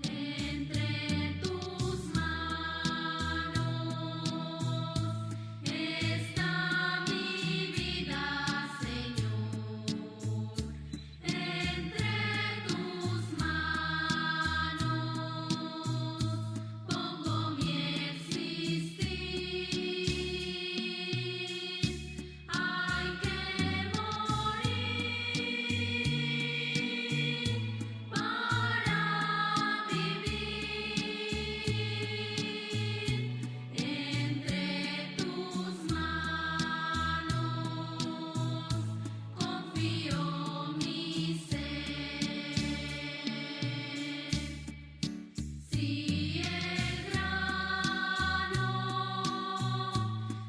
Entre tus manos está mi vida, Señor. Entre tus manos pongo mi existir. Hay que morir para vivir. Entre tus manos confío mi ser. Si el grano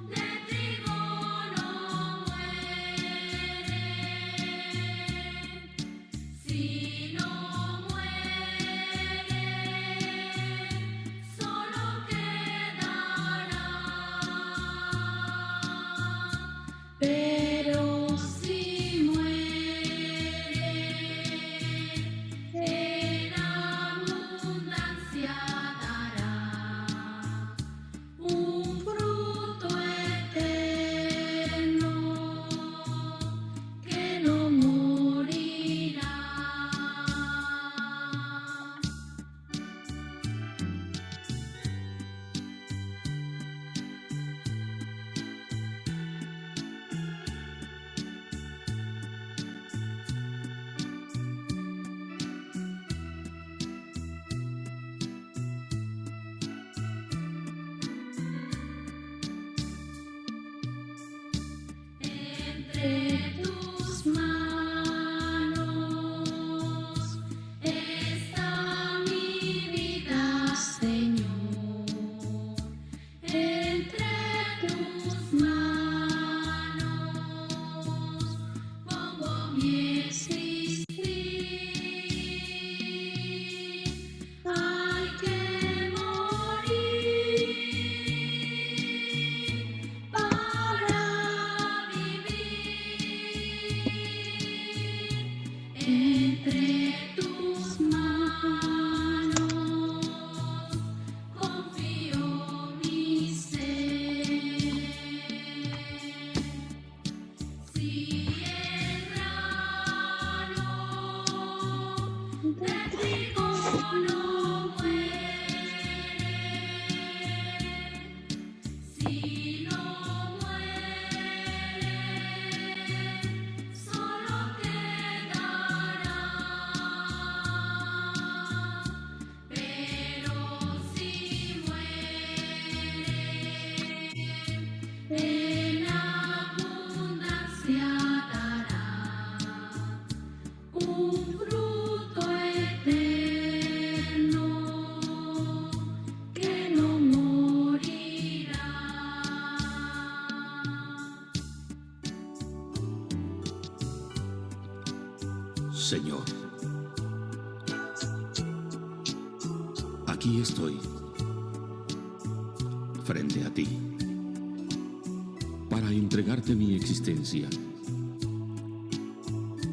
de trigo no muere, si no muere, solo quedará. Pero si muere, en abundancia dará un fruto eterno que no morirá. Entre tus manos está mi vida, Señor. Entre tus manos pongo mi existir. Hay que morir para vivir. Entre tus manos confío mi ser. Si el grano de trigo no muere, si no muere, solo quedará. Pero si muere, en abundancia dará un fruto eterno que no morirá. Señor, aquí estoy, frente a ti, para entregarte mi existencia,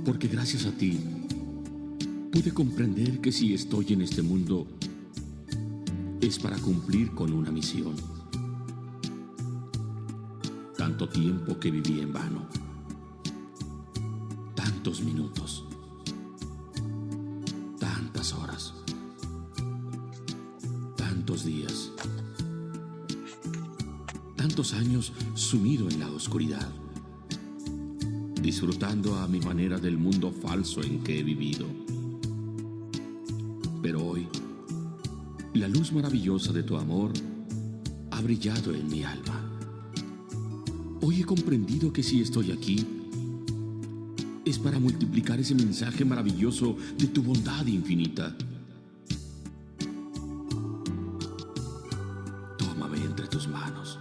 porque gracias a ti pude comprender que si estoy en este mundo es para cumplir con una misión. Tanto tiempo que viví en vano, tantos minutos, tantas horas, tantos días, tantos años sumido en la oscuridad, disfrutando a mi manera del mundo falso en que he vivido. Pero hoy, la luz maravillosa de tu amor ha brillado en mi alma. Hoy he comprendido que si estoy aquí, es para multiplicar ese mensaje maravilloso de tu bondad infinita. Tómame entre tus manos.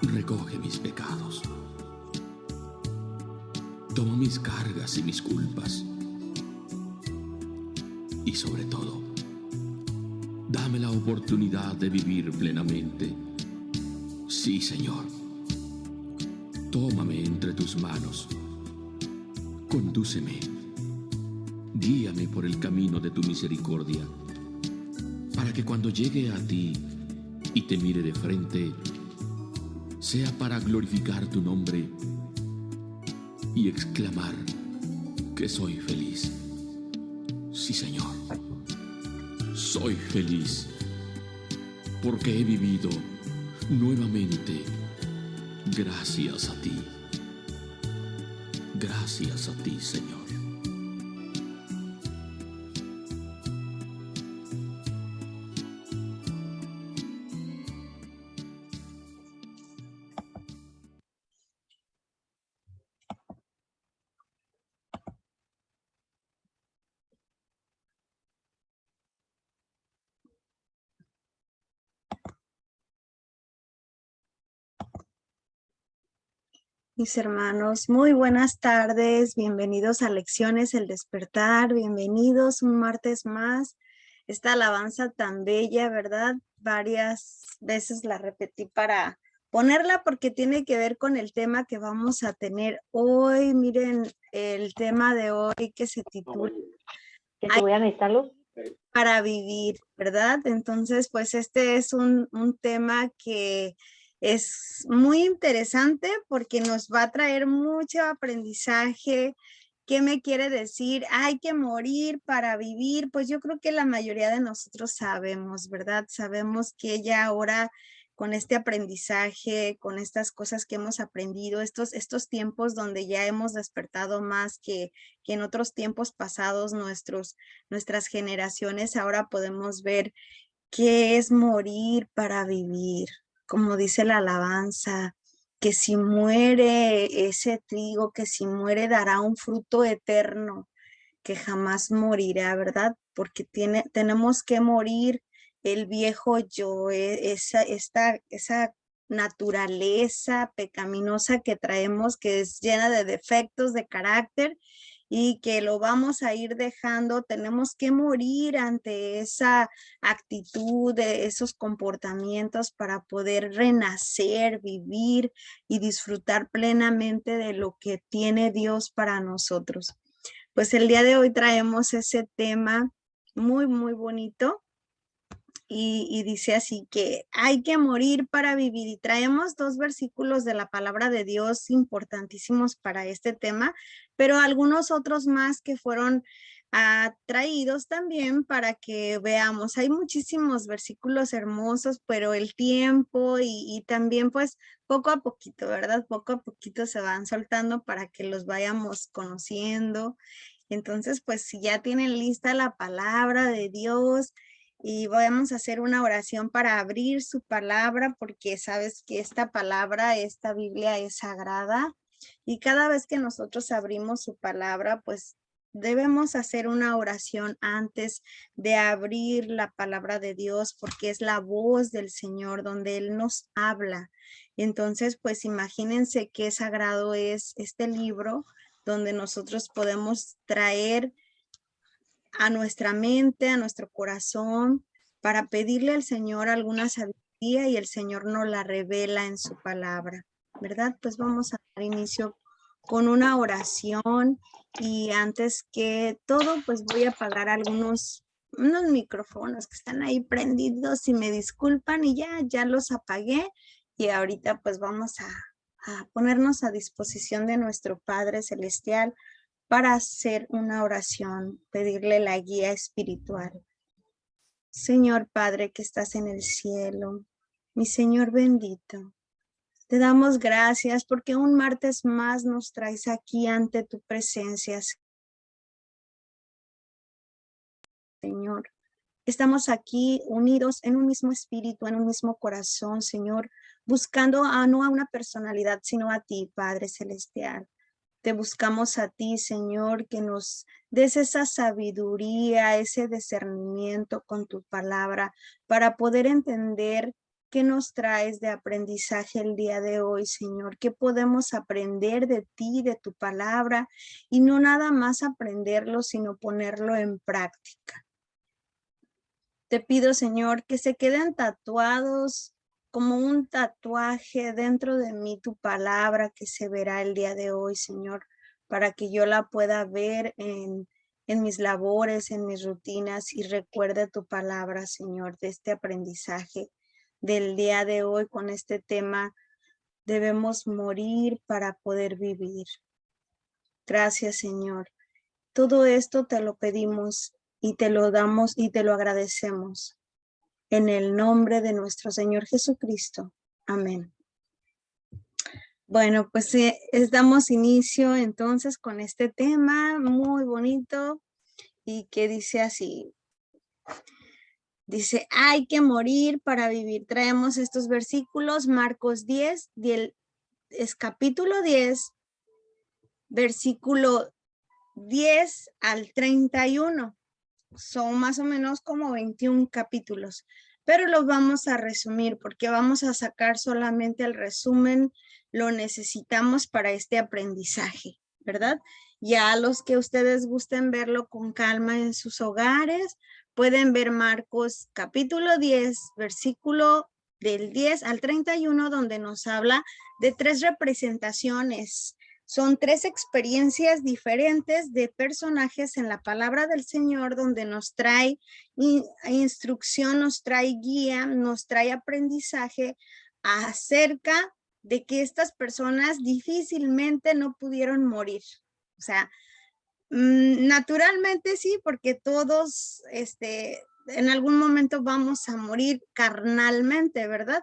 Recoge mis pecados. Toma mis cargas y mis culpas. Y sobre todo, dame la oportunidad de vivir plenamente. Sí, Señor. Tómame entre tus manos Condúceme, guíame por el camino de tu misericordia, para que cuando llegue a ti y te mire de frente, sea para glorificar tu nombre y exclamar que soy feliz. Sí, Señor, soy feliz, porque he vivido nuevamente gracias a ti. Gracias a ti, Señor. Mis hermanos, muy buenas tardes, bienvenidos a Lecciones El Despertar, bienvenidos un martes más. Esta alabanza tan bella, ¿verdad? Varias veces la repetí para ponerla porque tiene que ver con el tema que vamos a tener hoy. Miren, el tema de hoy que se titula Que te voy a necesitar luz. Para vivir, ¿verdad? Entonces, pues este es un tema que es muy interesante porque nos va a traer mucho aprendizaje. ¿Qué me quiere decir? Hay que morir para vivir. Pues yo creo que la mayoría de nosotros sabemos, ¿verdad? Sabemos que ya ahora con este aprendizaje, con estas cosas que hemos aprendido, estos tiempos donde ya hemos despertado más que en otros tiempos pasados, nuestras generaciones, ahora podemos ver qué es morir para vivir, como dice la alabanza, que si muere ese trigo, que si muere dará un fruto eterno, que jamás morirá, ¿verdad? Porque tenemos que morir el viejo yo, esa naturaleza pecaminosa que traemos, que es llena de defectos de carácter y que lo vamos a ir dejando. Tenemos que morir ante esa actitud, de esos comportamientos para poder renacer, vivir y disfrutar plenamente de lo que tiene Dios para nosotros. Pues el día de hoy traemos ese tema muy, muy bonito y dice así que hay que morir para vivir, y traemos dos versículos de la palabra de Dios importantísimos para este tema, pero algunos otros más que fueron traídos también para que veamos. Hay muchísimos versículos hermosos, pero el tiempo y también pues poco a poquito, ¿verdad? Poco a poquito se van soltando para que los vayamos conociendo. Entonces, pues si ya tienen lista la palabra de Dios, y vamos a hacer una oración para abrir su palabra, porque sabes que esta palabra, esta Biblia es sagrada, y cada vez que nosotros abrimos su palabra, pues debemos hacer una oración antes de abrir la palabra de Dios, porque es la voz del Señor donde Él nos habla. Entonces, pues imagínense qué sagrado es este libro, donde nosotros podemos traer a nuestra mente, a nuestro corazón, para pedirle al Señor alguna sabiduría, y el Señor nos la revela en su palabra, ¿verdad? Pues vamos a dar inicio con una oración, y antes que todo, pues voy a apagar unos micrófonos que están ahí prendidos, y me disculpan, y ya los apagué, y ahorita pues vamos a ponernos a disposición de nuestro Padre Celestial para hacer una oración, pedirle la guía espiritual. Señor Padre que estás en el cielo, mi Señor bendito, te damos gracias porque un martes más nos traes aquí ante tu presencia, Señor. Estamos aquí unidos en un mismo espíritu, en un mismo corazón, Señor, buscando no a una personalidad, sino a ti, Padre Celestial. Te buscamos a ti, Señor, que nos des esa sabiduría, ese discernimiento con tu palabra para poder entender qué nos traes de aprendizaje el día de hoy, Señor. ¿Qué podemos aprender de ti, de tu palabra? Y no nada más aprenderlo, sino ponerlo en práctica. Te pido, Señor, que se queden tatuados como un tatuaje dentro de mí tu palabra que se verá el día de hoy, Señor, para que yo la pueda ver en mis labores, en mis rutinas y recuerde tu palabra, Señor, de este aprendizaje del día de hoy con este tema. Debemos morir para poder vivir. Gracias, Señor. Todo esto te lo pedimos y te lo damos y te lo agradecemos. En el nombre de nuestro Señor Jesucristo. Amén. Bueno, pues damos inicio entonces con este tema muy bonito y que dice así. Dice, hay que morir para vivir. Traemos estos versículos, Marcos 10, es capítulo 10, versículo 10 al 31. Son más o menos como 21 capítulos, pero los vamos a resumir porque vamos a sacar solamente el resumen, lo necesitamos para este aprendizaje, ¿verdad? Ya los que ustedes gusten verlo con calma en sus hogares, pueden ver Marcos capítulo 10, versículo del 10 al 31, donde nos habla de 3 representaciones. Son 3 experiencias diferentes de personajes en la palabra del Señor, donde nos trae instrucción, nos trae guía, nos trae aprendizaje acerca de que estas personas difícilmente no pudieron morir. O sea, naturalmente sí, porque todos en algún momento vamos a morir carnalmente, ¿verdad?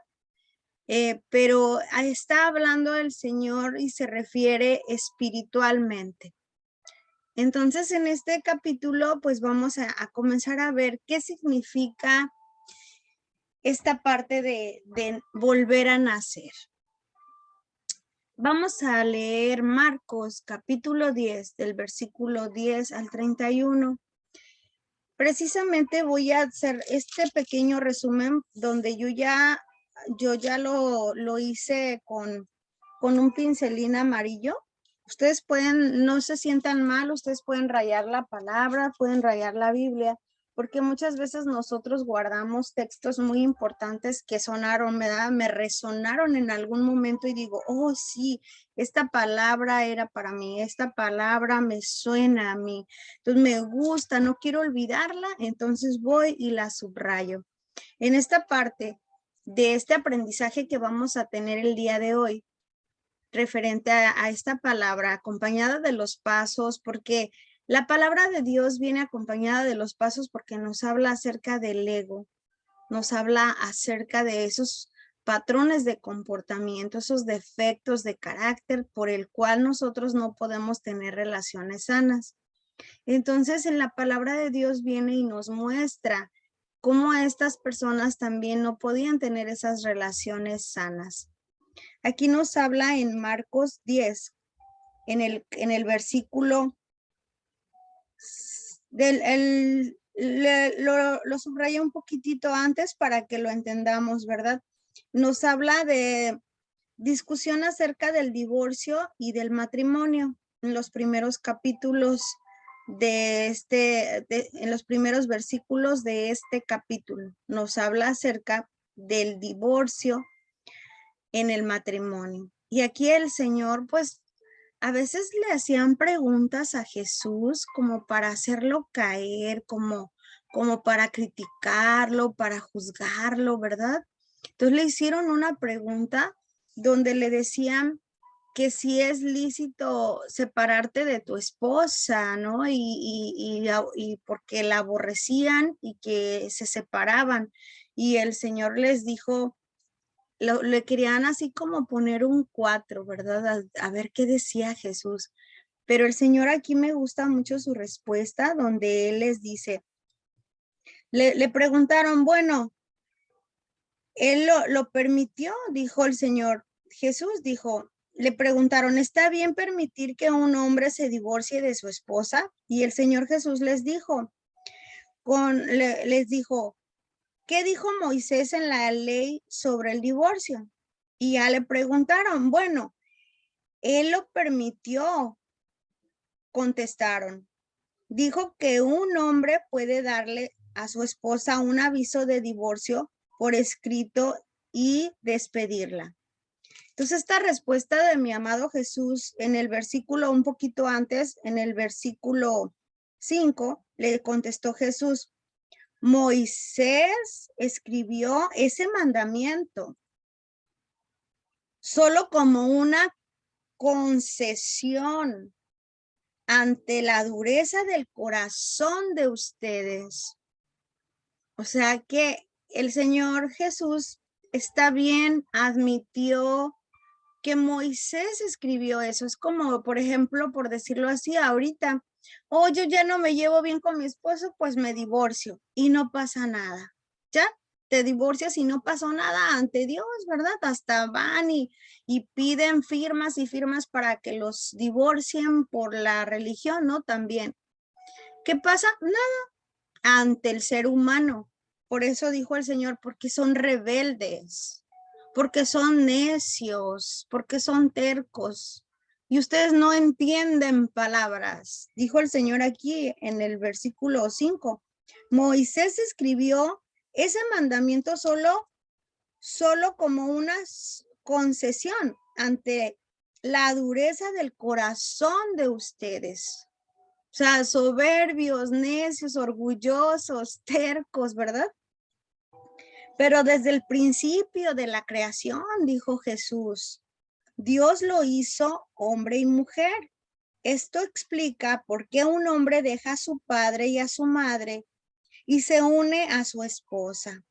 Pero está hablando el Señor y se refiere espiritualmente. Entonces, en este capítulo, pues vamos a comenzar a ver qué significa esta parte de volver a nacer. Vamos a leer Marcos capítulo 10, del versículo 10 al 31. Precisamente voy a hacer este pequeño resumen donde yo ya lo hice con un pincelín amarillo. Ustedes pueden, no se sientan mal, ustedes pueden rayar la palabra, pueden rayar la Biblia, porque muchas veces nosotros guardamos textos muy importantes que sonaron, ¿verdad? Me resonaron en algún momento y digo, oh sí, esta palabra era para mí, esta palabra me suena a mí, entonces me gusta, no quiero olvidarla, entonces voy y la subrayo. En esta parte de este aprendizaje que vamos a tener el día de hoy, referente a esta palabra, acompañada de los pasos, porque la palabra de Dios viene acompañada de los pasos porque nos habla acerca del ego, nos habla acerca de esos patrones de comportamiento, esos defectos de carácter por el cual nosotros no podemos tener relaciones sanas. Entonces, en la palabra de Dios viene y nos muestra cómo estas personas también no podían tener esas relaciones sanas. Aquí nos habla en Marcos 10, en el versículo lo subrayé un poquitito antes para que lo entendamos, ¿verdad? Nos habla de discusión acerca del divorcio y del matrimonio en los primeros capítulos en los primeros versículos de este capítulo. Nos habla acerca del divorcio en el matrimonio. Y aquí el Señor, pues, a veces le hacían preguntas a Jesús como para hacerlo caer, como para criticarlo, para juzgarlo, ¿verdad? Entonces le hicieron una pregunta donde le decían que si es lícito separarte de tu esposa, ¿no? Y porque la aborrecían y que se separaban. Y el Señor les dijo, le querían así como poner un 4, ¿verdad? A ver qué decía Jesús. Pero el Señor aquí me gusta mucho su respuesta, donde Él les dice, le preguntaron, bueno, Él lo permitió, dijo el Señor. Jesús dijo, le preguntaron, ¿está bien permitir que un hombre se divorcie de su esposa? Y el Señor Jesús les dijo, ¿qué dijo Moisés en la ley sobre el divorcio? Y ya le preguntaron, bueno, él lo permitió, contestaron. Dijo que un hombre puede darle a su esposa un aviso de divorcio por escrito y despedirla. Entonces, esta respuesta de mi amado Jesús en el versículo un poquito antes, en el versículo 5, le contestó Jesús, Moisés escribió ese mandamiento solo como una concesión ante la dureza del corazón de ustedes. O sea que el Señor Jesús está bien, admitió que Moisés escribió eso. Es como, por ejemplo, por decirlo así, ahorita, yo ya no me llevo bien con mi esposo, pues me divorcio y no pasa nada. Ya te divorcias y no pasó nada ante Dios, ¿verdad? Hasta van y piden firmas y firmas para que los divorcien por la religión, ¿no? También. ¿Qué pasa? Nada ante el ser humano. Por eso dijo el Señor, porque son rebeldes, porque son necios, porque son tercos. Y ustedes no entienden palabras. Dijo el Señor aquí en el versículo 5. Moisés escribió ese mandamiento solo como una concesión ante la dureza del corazón de ustedes. O sea, soberbios, necios, orgullosos, tercos, ¿verdad? Pero desde el principio de la creación, dijo Jesús, Dios lo hizo hombre y mujer. Esto explica por qué un hombre deja a su padre y a su madre y se une a su esposa.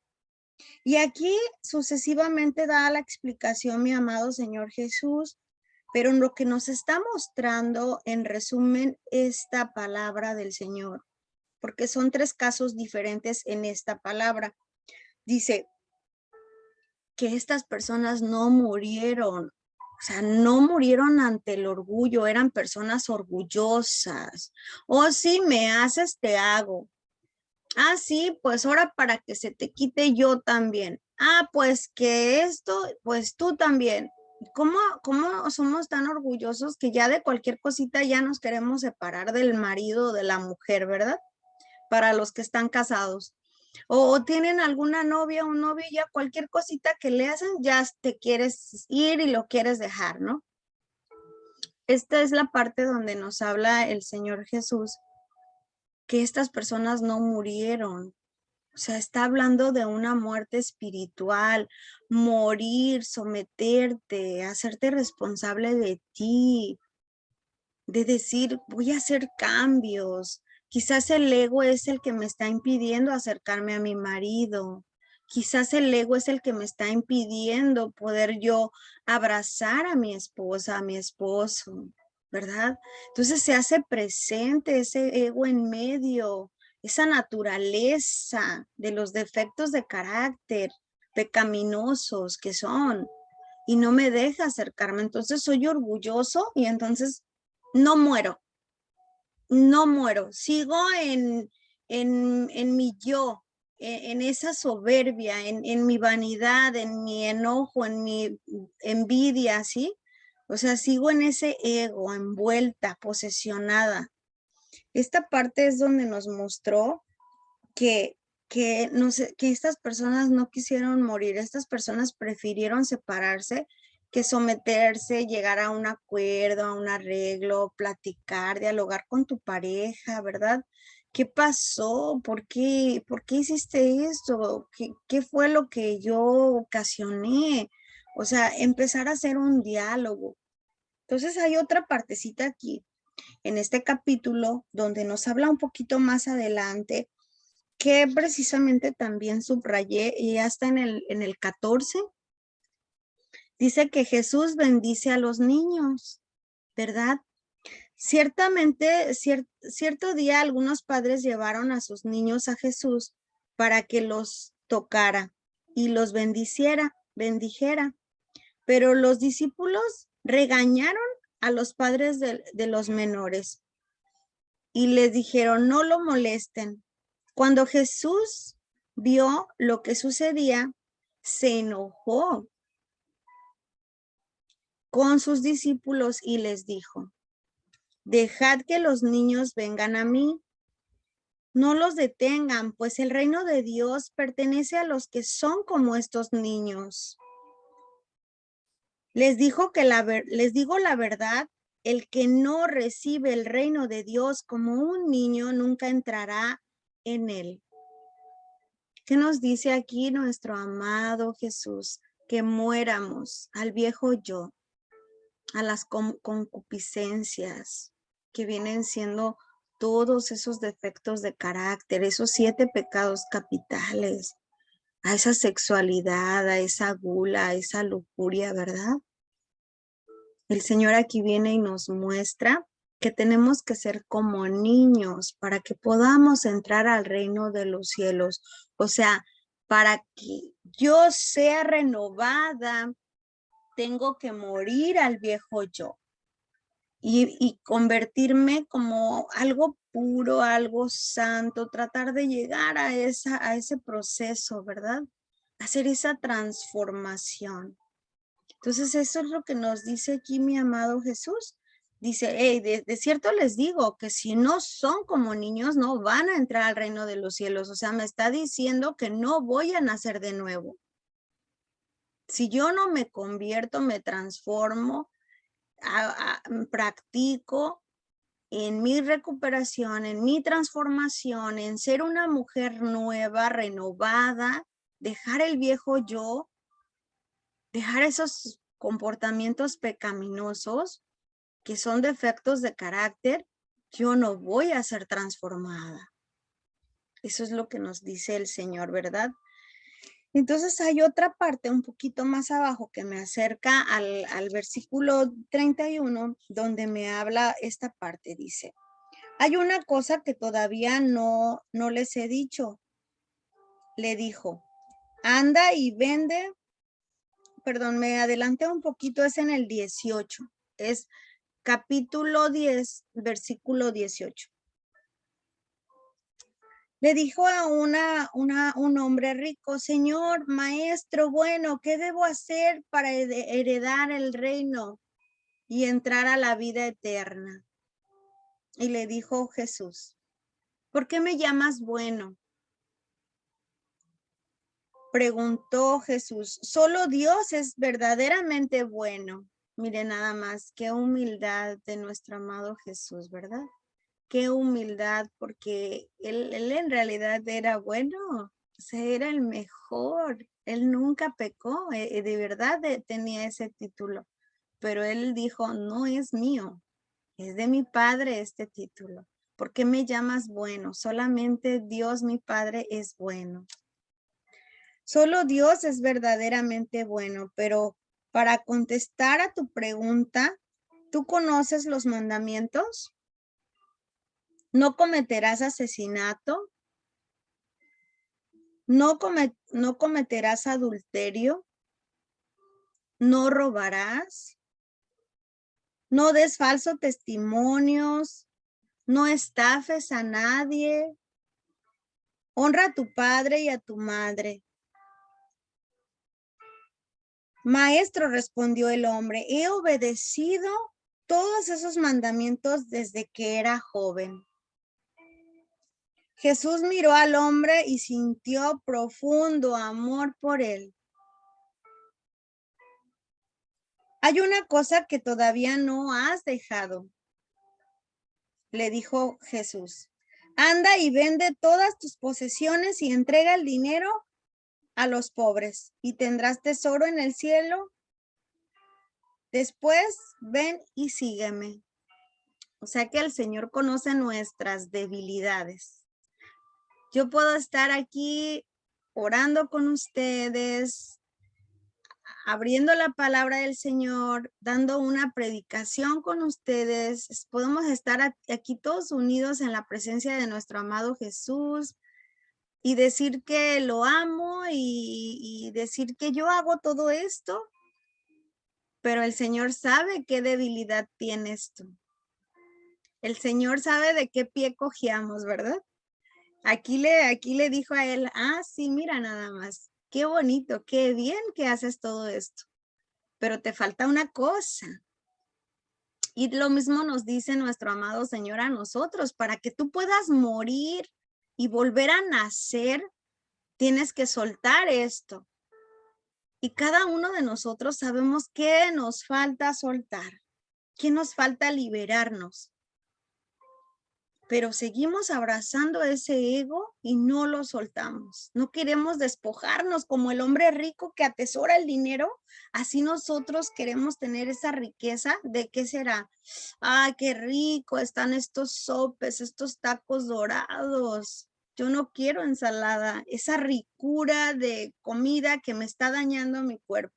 Y aquí sucesivamente da la explicación, mi amado Señor Jesús, pero lo que nos está mostrando en resumen esta palabra del Señor, porque son 3 casos diferentes en esta palabra. Dice que estas personas no murieron, o sea, no murieron ante el orgullo, eran personas orgullosas. Si me haces, te hago. Sí, pues ahora para que se te quite yo también. Pues que esto, pues tú también. ¿Cómo somos tan orgullosos que ya de cualquier cosita ya nos queremos separar del marido o de la mujer, ¿verdad? Para los que están casados. O tienen alguna novia o novio, ya cualquier cosita que le hacen, ya te quieres ir y lo quieres dejar, ¿no? Esta es la parte donde nos habla el Señor Jesús, que estas personas no murieron. O sea, está hablando de una muerte espiritual, morir, someterte, hacerte responsable de ti, de decir, voy a hacer cambios. Quizás el ego es el que me está impidiendo acercarme a mi marido. Quizás el ego es el que me está impidiendo poder yo abrazar a mi esposa, a mi esposo, ¿verdad? Entonces se hace presente ese ego en medio, esa naturaleza de los defectos de carácter pecaminosos que son, y no me deja acercarme. Entonces soy orgulloso y entonces no muero, sigo en mi yo, en esa soberbia, en mi vanidad, en mi enojo, en mi envidia, ¿sí? O sea, sigo en ese ego, envuelta, posesionada. Esta parte es donde nos mostró que estas personas no quisieron morir, estas personas prefirieron separarse que someterse, llegar a un acuerdo, a un arreglo, platicar, dialogar con tu pareja, ¿verdad? ¿Qué pasó? ¿Por qué hiciste esto? ¿Qué fue lo que yo ocasioné? O sea, empezar a hacer un diálogo. Entonces hay otra partecita aquí en este capítulo donde nos habla un poquito más adelante, que precisamente también subrayé y hasta en el 14, dice que Jesús bendice a los niños, ¿verdad? Ciertamente, cierto día algunos padres llevaron a sus niños a Jesús para que los tocara y los bendijera, pero los discípulos regañaron a los padres de los menores y les dijeron, no lo molesten. Cuando Jesús vio lo que sucedía, se enojó con sus discípulos y les dijo, dejad que los niños vengan a mí, no los detengan, pues el reino de Dios pertenece a los que son como estos niños. Les digo la verdad, el que no recibe el reino de Dios como un niño nunca entrará en él. ¿Qué nos dice aquí nuestro amado Jesús? Que muéramos al viejo yo, a las concupiscencias que vienen siendo todos esos defectos de carácter, esos 7 pecados capitales, a esa sexualidad, a esa gula, a esa lujuria, ¿verdad? El Señor aquí viene y nos muestra que tenemos que ser como niños para que podamos entrar al reino de los cielos. O sea, para que yo sea renovada, tengo que morir al viejo yo y convertirme como algo puro, algo santo, tratar de llegar a ese proceso, ¿verdad? Hacer esa transformación. Entonces, eso es lo que nos dice aquí mi amado Jesús. Dice, hey, de cierto les digo que si no son como niños, no van a entrar al reino de los cielos. O sea, me está diciendo que no voy a nacer de nuevo. Si yo no me convierto, me transformo, practico en mi recuperación, en mi transformación, en ser una mujer nueva, renovada, dejar el viejo yo, dejar esos comportamientos pecaminosos que son defectos de carácter, yo no voy a ser transformada. Eso es lo que nos dice el Señor, ¿verdad? Entonces hay otra parte un poquito más abajo que me acerca al versículo 31, donde me habla esta parte, dice, hay una cosa que todavía no les he dicho. Le dijo, anda y vende, perdón, me adelanté un poquito, es en el 18, es capítulo 10, versículo 18. Le dijo a un hombre rico, Señor, maestro, bueno, ¿qué debo hacer para heredar el reino y entrar a la vida eterna? Y le dijo Jesús, ¿por qué me llamas bueno? Preguntó Jesús, solo Dios es verdaderamente bueno. Mire nada más, qué humildad de nuestro amado Jesús, ¿verdad? Qué humildad, porque él en realidad era bueno, o sea, era el mejor. Él nunca pecó, de verdad tenía ese título, pero él dijo, no es mío, es de mi Padre este título. ¿Por qué me llamas bueno? Solamente Dios, mi Padre, es bueno. Solo Dios es verdaderamente bueno, pero para contestar a tu pregunta, ¿tú conoces los mandamientos? No cometerás asesinato, no cometerás adulterio, no robarás, no des falso testimonios, no estafes a nadie, honra a tu padre y a tu madre. Maestro, respondió el hombre, he obedecido todos esos mandamientos desde que era joven. Jesús miró al hombre y sintió profundo amor por él. Hay una cosa que todavía no has dejado, le dijo Jesús. Anda y vende todas tus posesiones y entrega el dinero a los pobres y tendrás tesoro en el cielo. Después ven y sígueme. O sea que el Señor conoce nuestras debilidades. Yo puedo estar aquí orando con ustedes, abriendo la palabra del Señor, dando una predicación con ustedes. Podemos estar aquí todos unidos en la presencia de nuestro amado Jesús y decir que lo amo y decir que yo hago todo esto, pero el Señor sabe qué debilidad tienes tú. El Señor sabe de qué pie cojeamos, ¿verdad? Aquí le dijo a él, sí, mira nada más, qué bonito, qué bien que haces todo esto, pero te falta una cosa. Y lo mismo nos dice nuestro amado Señor a nosotros, para que tú puedas morir y volver a nacer, tienes que soltar esto. Y cada uno de nosotros sabemos qué nos falta soltar, qué nos falta liberarnos. Pero seguimos abrazando ese ego y no lo soltamos. No queremos despojarnos como el hombre rico que atesora el dinero. Así nosotros queremos tener esa riqueza. ¿De qué será? ¡Ay, qué rico! Están estos sopes, estos tacos dorados. Yo no quiero ensalada. Esa ricura de comida que me está dañando mi cuerpo.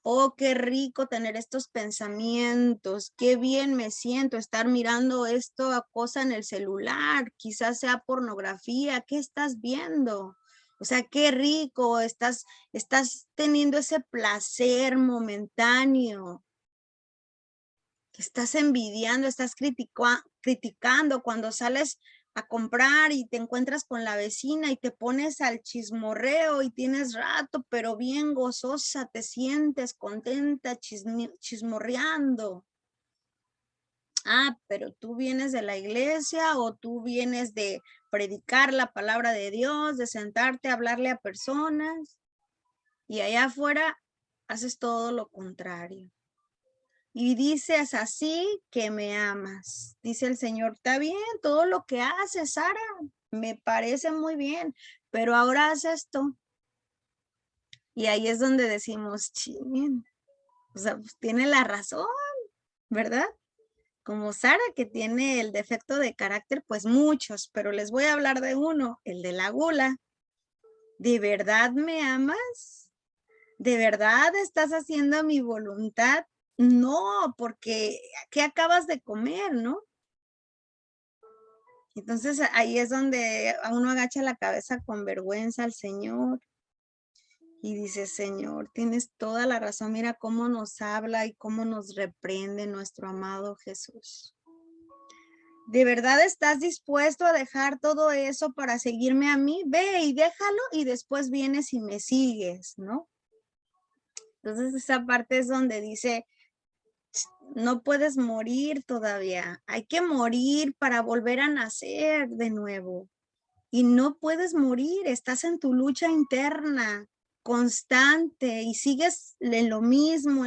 Oh, qué rico tener estos pensamientos, qué bien me siento estar mirando esto cosa en el celular, quizás sea pornografía, ¿qué estás viendo? O sea, qué rico, estás teniendo ese placer momentáneo, que estás envidiando, estás criticando cuando sales a comprar y te encuentras con la vecina y te pones al chismorreo y tienes rato, pero bien gozosa, te sientes contenta chismorreando. Ah, pero tú vienes de la iglesia o tú vienes de predicar la palabra de Dios, de sentarte a hablarle a personas y allá afuera haces todo lo contrario. Y dices así que me amas. Dice el Señor, está bien, todo lo que haces, Sara, me parece muy bien, pero ahora haz esto. Y ahí es donde decimos, chin, o sea, pues tiene la razón, ¿verdad? Como Sara, que tiene el defecto de carácter, pues muchos, pero les voy a hablar de uno, el de la gula. ¿De verdad me amas? ¿De verdad estás haciendo mi voluntad? No, porque ¿qué acabas de comer, no? Entonces ahí es donde uno agacha la cabeza con vergüenza al Señor y dice, Señor, tienes toda la razón, mira cómo nos habla y cómo nos reprende nuestro amado Jesús. ¿De verdad estás dispuesto a dejar todo eso para seguirme a mí? Ve y déjalo y después vienes y me sigues, ¿no? Entonces esa parte es donde dice, no puedes morir todavía, hay que morir para volver a nacer de nuevo. Y no puedes morir, estás en tu lucha interna constante y sigues en lo mismo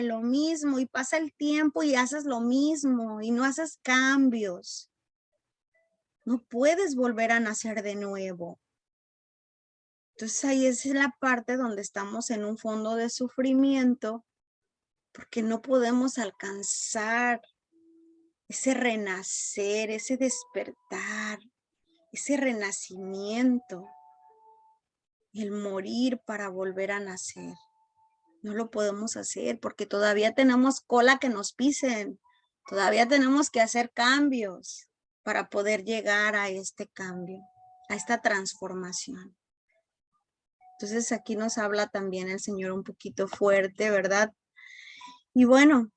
y pasa el tiempo y haces lo mismo y no haces cambios. No puedes volver a nacer de nuevo. Entonces ahí es la parte donde estamos en un fondo de sufrimiento porque no podemos alcanzar ese renacer, ese despertar, ese renacimiento, el morir para volver a nacer. No lo podemos hacer porque todavía tenemos cola que nos pisen, todavía tenemos que hacer cambios para poder llegar a este cambio, a esta transformación. Entonces aquí nos habla también el Señor un poquito fuerte, ¿verdad? Y bueno,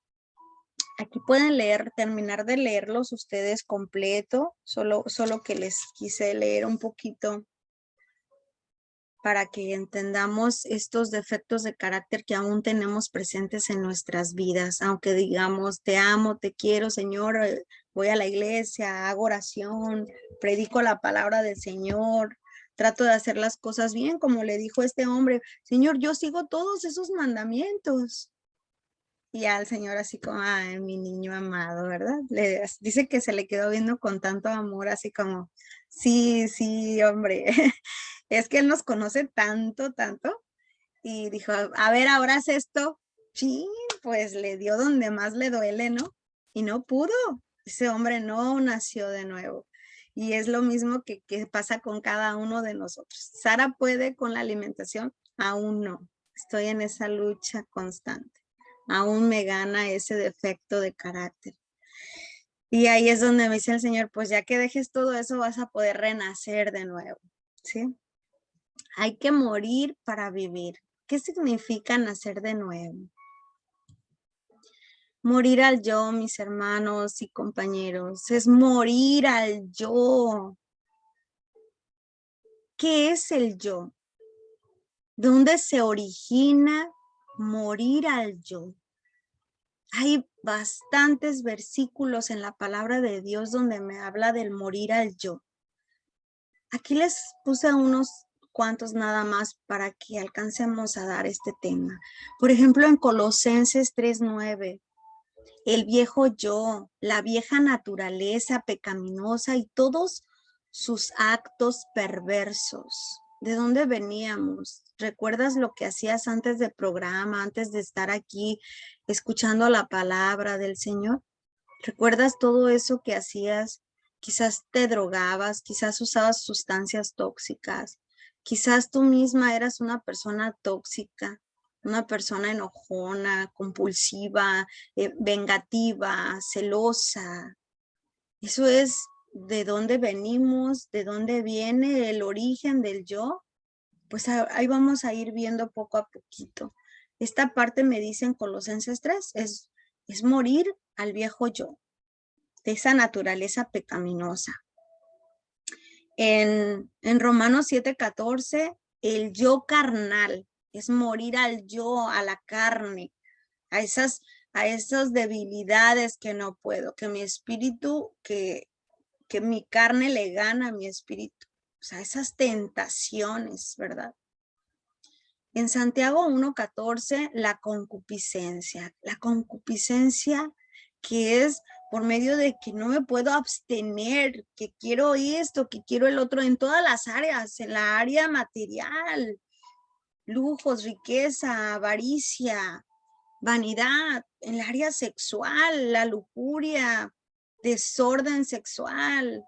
aquí pueden leer, terminar de leerlos ustedes completo, solo que les quise leer un poquito para que entendamos estos defectos de carácter que aún tenemos presentes en nuestras vidas, aunque digamos, te amo, te quiero, Señor, voy a la iglesia, hago oración, predico la palabra del Señor, trato de hacer las cosas bien, como le dijo este hombre, Señor, yo sigo todos esos mandamientos. Y al Señor así como, ay, mi niño amado, ¿verdad? Le dice que se le quedó viendo con tanto amor, así como, sí, sí, hombre, es que Él nos conoce tanto, tanto, y dijo, a ver, ahora haz esto, sí, pues le dio donde más le duele, ¿no? Y no pudo, ese hombre no nació de nuevo. Y es lo mismo que pasa con cada uno de nosotros. Sara puede con la alimentación, aún no, estoy en esa lucha constante. Aún me gana ese defecto de carácter. Y ahí es donde me dice el Señor, pues ya que dejes todo eso vas a poder renacer de nuevo, ¿sí? Hay que morir para vivir. ¿Qué significa nacer de nuevo? Morir al yo, mis hermanos y compañeros, es morir al yo. ¿Qué es el yo? ¿De dónde se origina morir al yo? Hay bastantes versículos en la palabra de Dios donde me habla del morir al yo. Aquí les puse unos cuantos nada más para que alcancemos a dar este tema. Por ejemplo, en Colosenses 3:9, el viejo yo, la vieja naturaleza pecaminosa y todos sus actos perversos. ¿De dónde veníamos? ¿Recuerdas lo que hacías antes del programa, antes de estar aquí escuchando la palabra del Señor? ¿Recuerdas todo eso que hacías? Quizás te drogabas, quizás usabas sustancias tóxicas, quizás tú misma eras una persona tóxica, una persona enojona, compulsiva, vengativa, celosa. Eso es de dónde venimos, de dónde viene el origen del yo. Pues ahí vamos a ir viendo poco a poquito. Esta parte me dice en Colosenses 3, es morir al viejo yo, de esa naturaleza pecaminosa. En Romanos 7:14, el yo carnal es morir al yo, a la carne, a esas debilidades que no puedo, que mi espíritu, que mi carne le gana a mi espíritu. O sea, esas tentaciones, ¿verdad? En Santiago 1:14, la concupiscencia que es por medio de que no me puedo abstener, que quiero esto, que quiero el otro, en todas las áreas, en la área material, lujos, riqueza, avaricia, vanidad, en el área sexual, la lujuria, desorden sexual.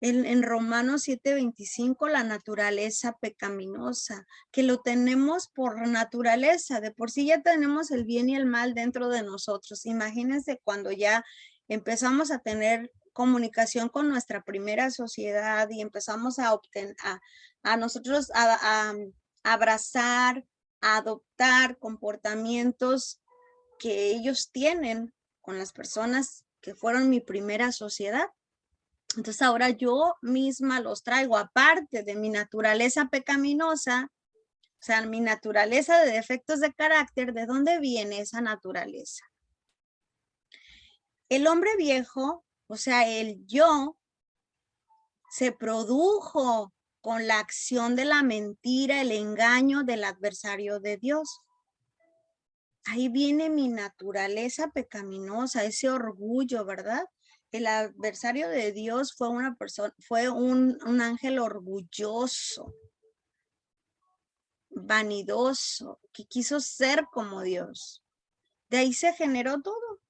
En Romanos 7:25, la naturaleza pecaminosa, que lo tenemos por naturaleza, de por sí ya tenemos el bien y el mal dentro de nosotros. Imagínense cuando ya empezamos a tener comunicación con nuestra primera sociedad y empezamos a obtener, a nosotros a abrazar, a adoptar comportamientos que ellos tienen con las personas que fueron mi primera sociedad. Entonces ahora yo misma los traigo, aparte de mi naturaleza pecaminosa, o sea, mi naturaleza de defectos de carácter. ¿De dónde viene esa naturaleza? El hombre viejo, o sea, el yo, se produjo con la acción de la mentira, el engaño del adversario de Dios. Ahí viene mi naturaleza pecaminosa, ese orgullo, ¿verdad? El adversario de Dios fue una persona, fue un ángel orgulloso, vanidoso, que quiso ser como Dios. De ahí se generó todo.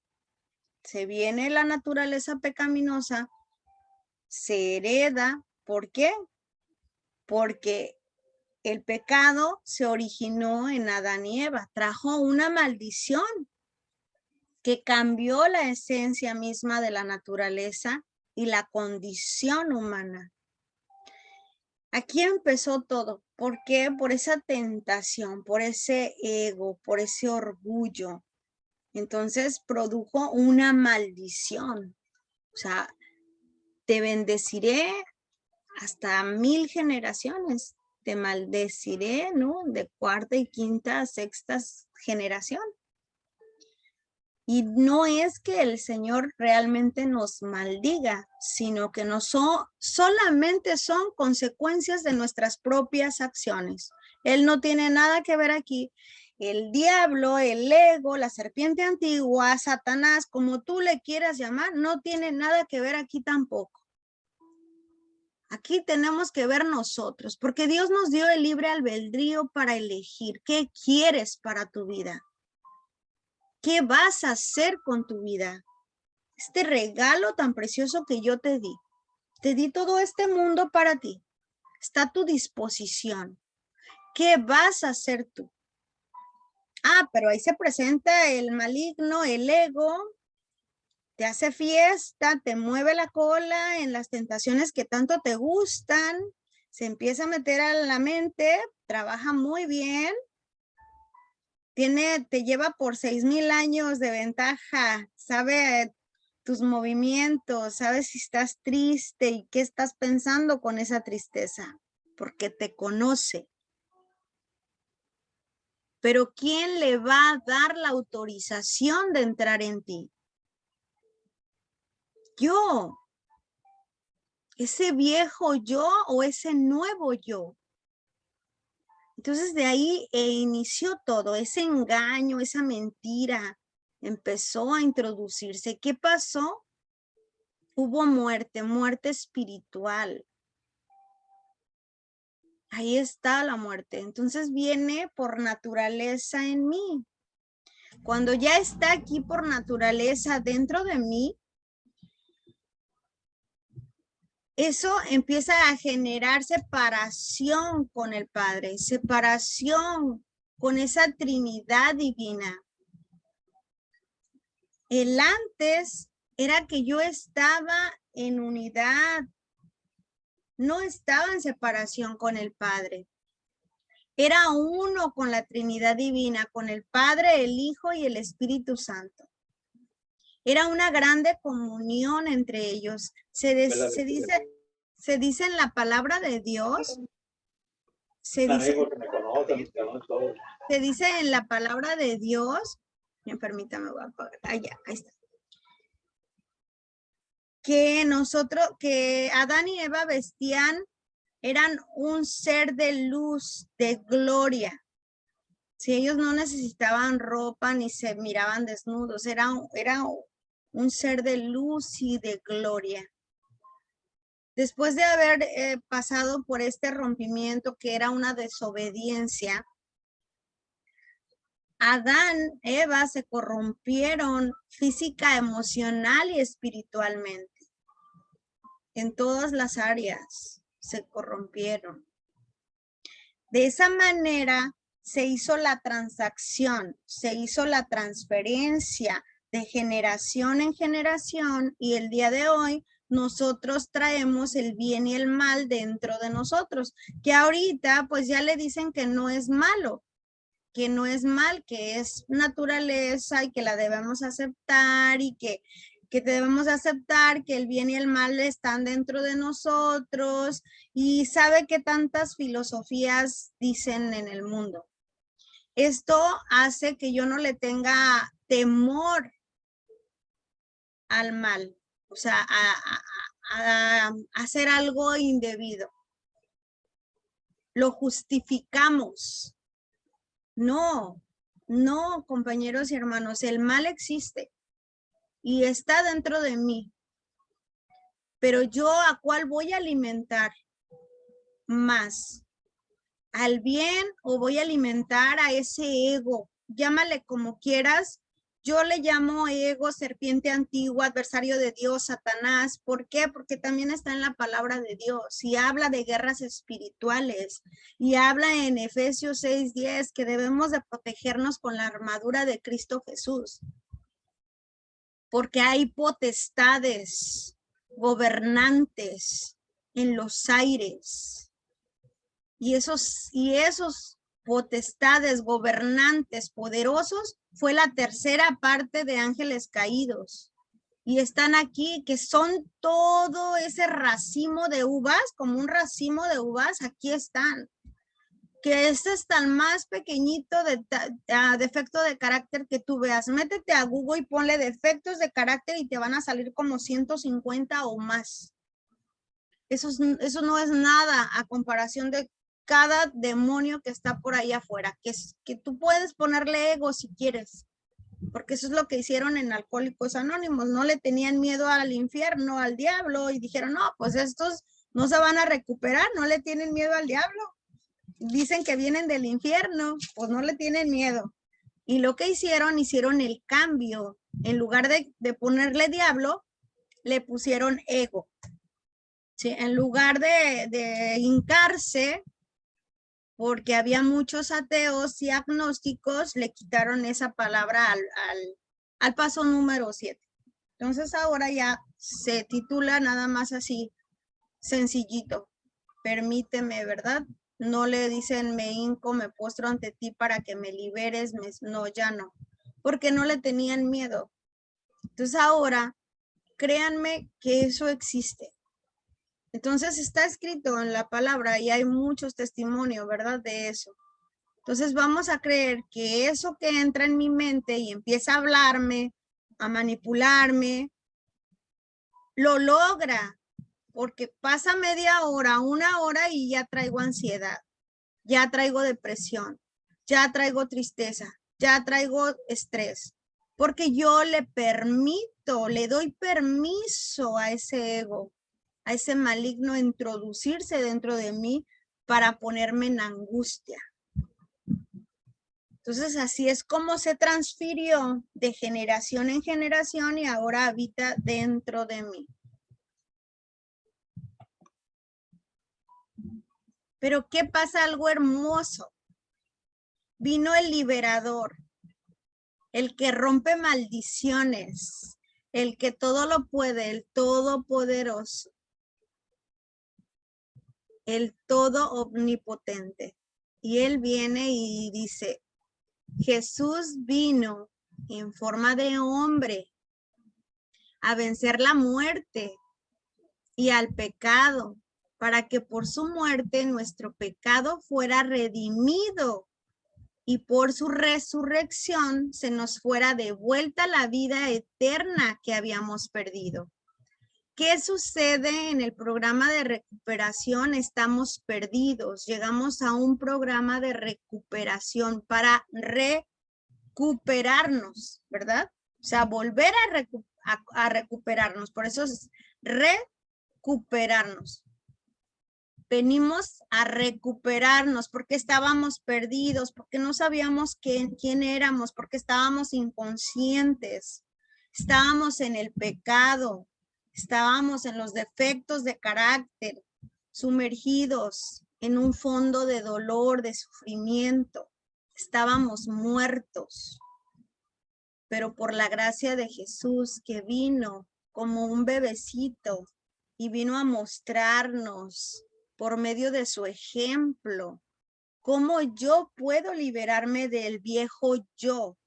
Se viene la naturaleza pecaminosa, se hereda. ¿Por qué? Porque el pecado se originó en Adán y Eva, trajo una maldición que cambió la esencia misma de la naturaleza y la condición humana. Aquí empezó todo. ¿Por qué? Por esa tentación, por ese ego, por ese orgullo. Entonces produjo una maldición. O sea, te bendeciré hasta 1000 generaciones. Te maldeciré, ¿no? De cuarta y quinta, sexta generación. Y no es que el Señor realmente nos maldiga, sino que solamente son consecuencias de nuestras propias acciones. Él no tiene nada que ver aquí. El diablo, el ego, la serpiente antigua, Satanás, como tú le quieras llamar, no tiene nada que ver aquí tampoco. Aquí tenemos que ver nosotros, porque Dios nos dio el libre albedrío para elegir qué quieres para tu vida. ¿Qué vas a hacer con tu vida? Este regalo tan precioso que yo te di todo este mundo para ti. Está a tu disposición. ¿Qué vas a hacer tú? Ah, pero ahí se presenta el maligno, el ego, te hace fiesta, te mueve la cola en las tentaciones que tanto te gustan, se empieza a meter a la mente, trabaja muy bien, te lleva por 6000 años de ventaja, sabe tus movimientos, sabe si estás triste y qué estás pensando con esa tristeza, porque te conoce. Pero ¿quién le va a dar la autorización de entrar en ti? Yo. ¿Ese viejo yo o ese nuevo yo? Entonces de ahí inició todo, ese engaño, esa mentira empezó a introducirse. ¿Qué pasó? Hubo muerte, muerte espiritual. Ahí está la muerte. Entonces viene por naturaleza en mí. Cuando ya está aquí por naturaleza dentro de mí, eso empieza a generar separación con el Padre, separación con esa Trinidad divina. El antes era que yo estaba en unidad, no estaba en separación con el Padre. Era uno con la Trinidad divina, con el Padre, el Hijo y el Espíritu Santo. Era una grande comunión entre ellos. Se dice en la palabra de Dios, se dice en la palabra de Dios, permítame, voy a apagar, allá, ahí está. Que Adán y Eva vestían, eran un ser de luz, de gloria. Si ellos no necesitaban ropa ni se miraban desnudos, era un ser de luz y de gloria. Después de haber pasado por este rompimiento que era una desobediencia, Adán, Eva se corrompieron física, emocional y espiritualmente. En todas las áreas se corrompieron. De esa manera se hizo la transacción, se hizo la transferencia de generación en generación y el día de hoy nosotros traemos el bien y el mal dentro de nosotros, que ahorita pues ya le dicen que no es malo, que no es mal, que es naturaleza y que la debemos aceptar y que debemos aceptar que el bien y el mal están dentro de nosotros y sabe que tantas filosofías dicen en el mundo. Esto hace que yo no le tenga temor al mal, o sea, a hacer algo indebido. Lo justificamos. No, no, compañeros y hermanos, el mal existe y está dentro de mí. Pero yo, ¿a cuál voy a alimentar más? ¿Al bien o voy a alimentar a ese ego? Llámale como quieras. Yo le llamo ego, serpiente antigua, adversario de Dios, Satanás. ¿Por qué? Porque también está en la palabra de Dios y habla de guerras espirituales y habla en Efesios 6:10 que debemos de protegernos con la armadura de Cristo Jesús. Porque hay potestades, gobernantes en los aires. Y esos potestades, gobernantes, poderosos, fue la tercera parte de ángeles caídos. Y están aquí, que son todo ese racimo de uvas, como un racimo de uvas, aquí están. Que este es tan más pequeñito de defecto de carácter que tú veas. Métete a Google y ponle defectos de carácter y te van a salir como 150 o más. Eso no es nada a comparación de cada demonio que está por ahí afuera, que tú puedes ponerle ego si quieres, porque eso es lo que hicieron en Alcohólicos Anónimos, no le tenían miedo al infierno, al diablo, y dijeron, no, pues estos no se van a recuperar, no le tienen miedo al diablo, dicen que vienen del infierno, pues no le tienen miedo. Y lo que hicieron el cambio, en lugar de ponerle diablo, le pusieron ego. ¿Sí? En lugar de hincarse, porque había muchos ateos y agnósticos, le quitaron esa palabra al paso número 7. Entonces ahora ya se titula nada más así, sencillito. Permíteme, ¿verdad? No le dicen me hinco, me postro ante ti para que me liberes, no, ya no. Porque no le tenían miedo. Entonces ahora, créanme que eso existe. Entonces está escrito en la palabra y hay muchos testimonios, ¿verdad? De eso. Entonces vamos a creer que eso que entra en mi mente y empieza a hablarme, a manipularme, lo logra porque pasa media hora, una hora y ya traigo ansiedad, ya traigo depresión, ya traigo tristeza, ya traigo estrés, porque yo le permito, le doy permiso a ese ego, a ese maligno introducirse dentro de mí para ponerme en angustia. Entonces así es como se transfirió de generación en generación y ahora habita dentro de mí. Pero ¿qué pasa? Algo hermoso. Vino el liberador, el que rompe maldiciones, el que todo lo puede, el todopoderoso, el todo omnipotente. Y él viene y dice, Jesús vino en forma de hombre a vencer la muerte y al pecado, para que por su muerte nuestro pecado fuera redimido y por su resurrección se nos fuera devuelta la vida eterna que habíamos perdido. ¿Qué sucede en el programa de recuperación? Estamos perdidos. Llegamos a un programa de recuperación para recuperarnos, ¿verdad? O sea, volver a recuperarnos. Por eso es recuperarnos. Venimos a recuperarnos porque estábamos perdidos, porque no sabíamos quién éramos, porque estábamos inconscientes, estábamos en el pecado, estábamos en los defectos de carácter, sumergidos en un fondo de dolor, de sufrimiento. Estábamos muertos, pero por la gracia de Jesús que vino como un bebecito y vino a mostrarnos por medio de su ejemplo cómo yo puedo liberarme del viejo yo,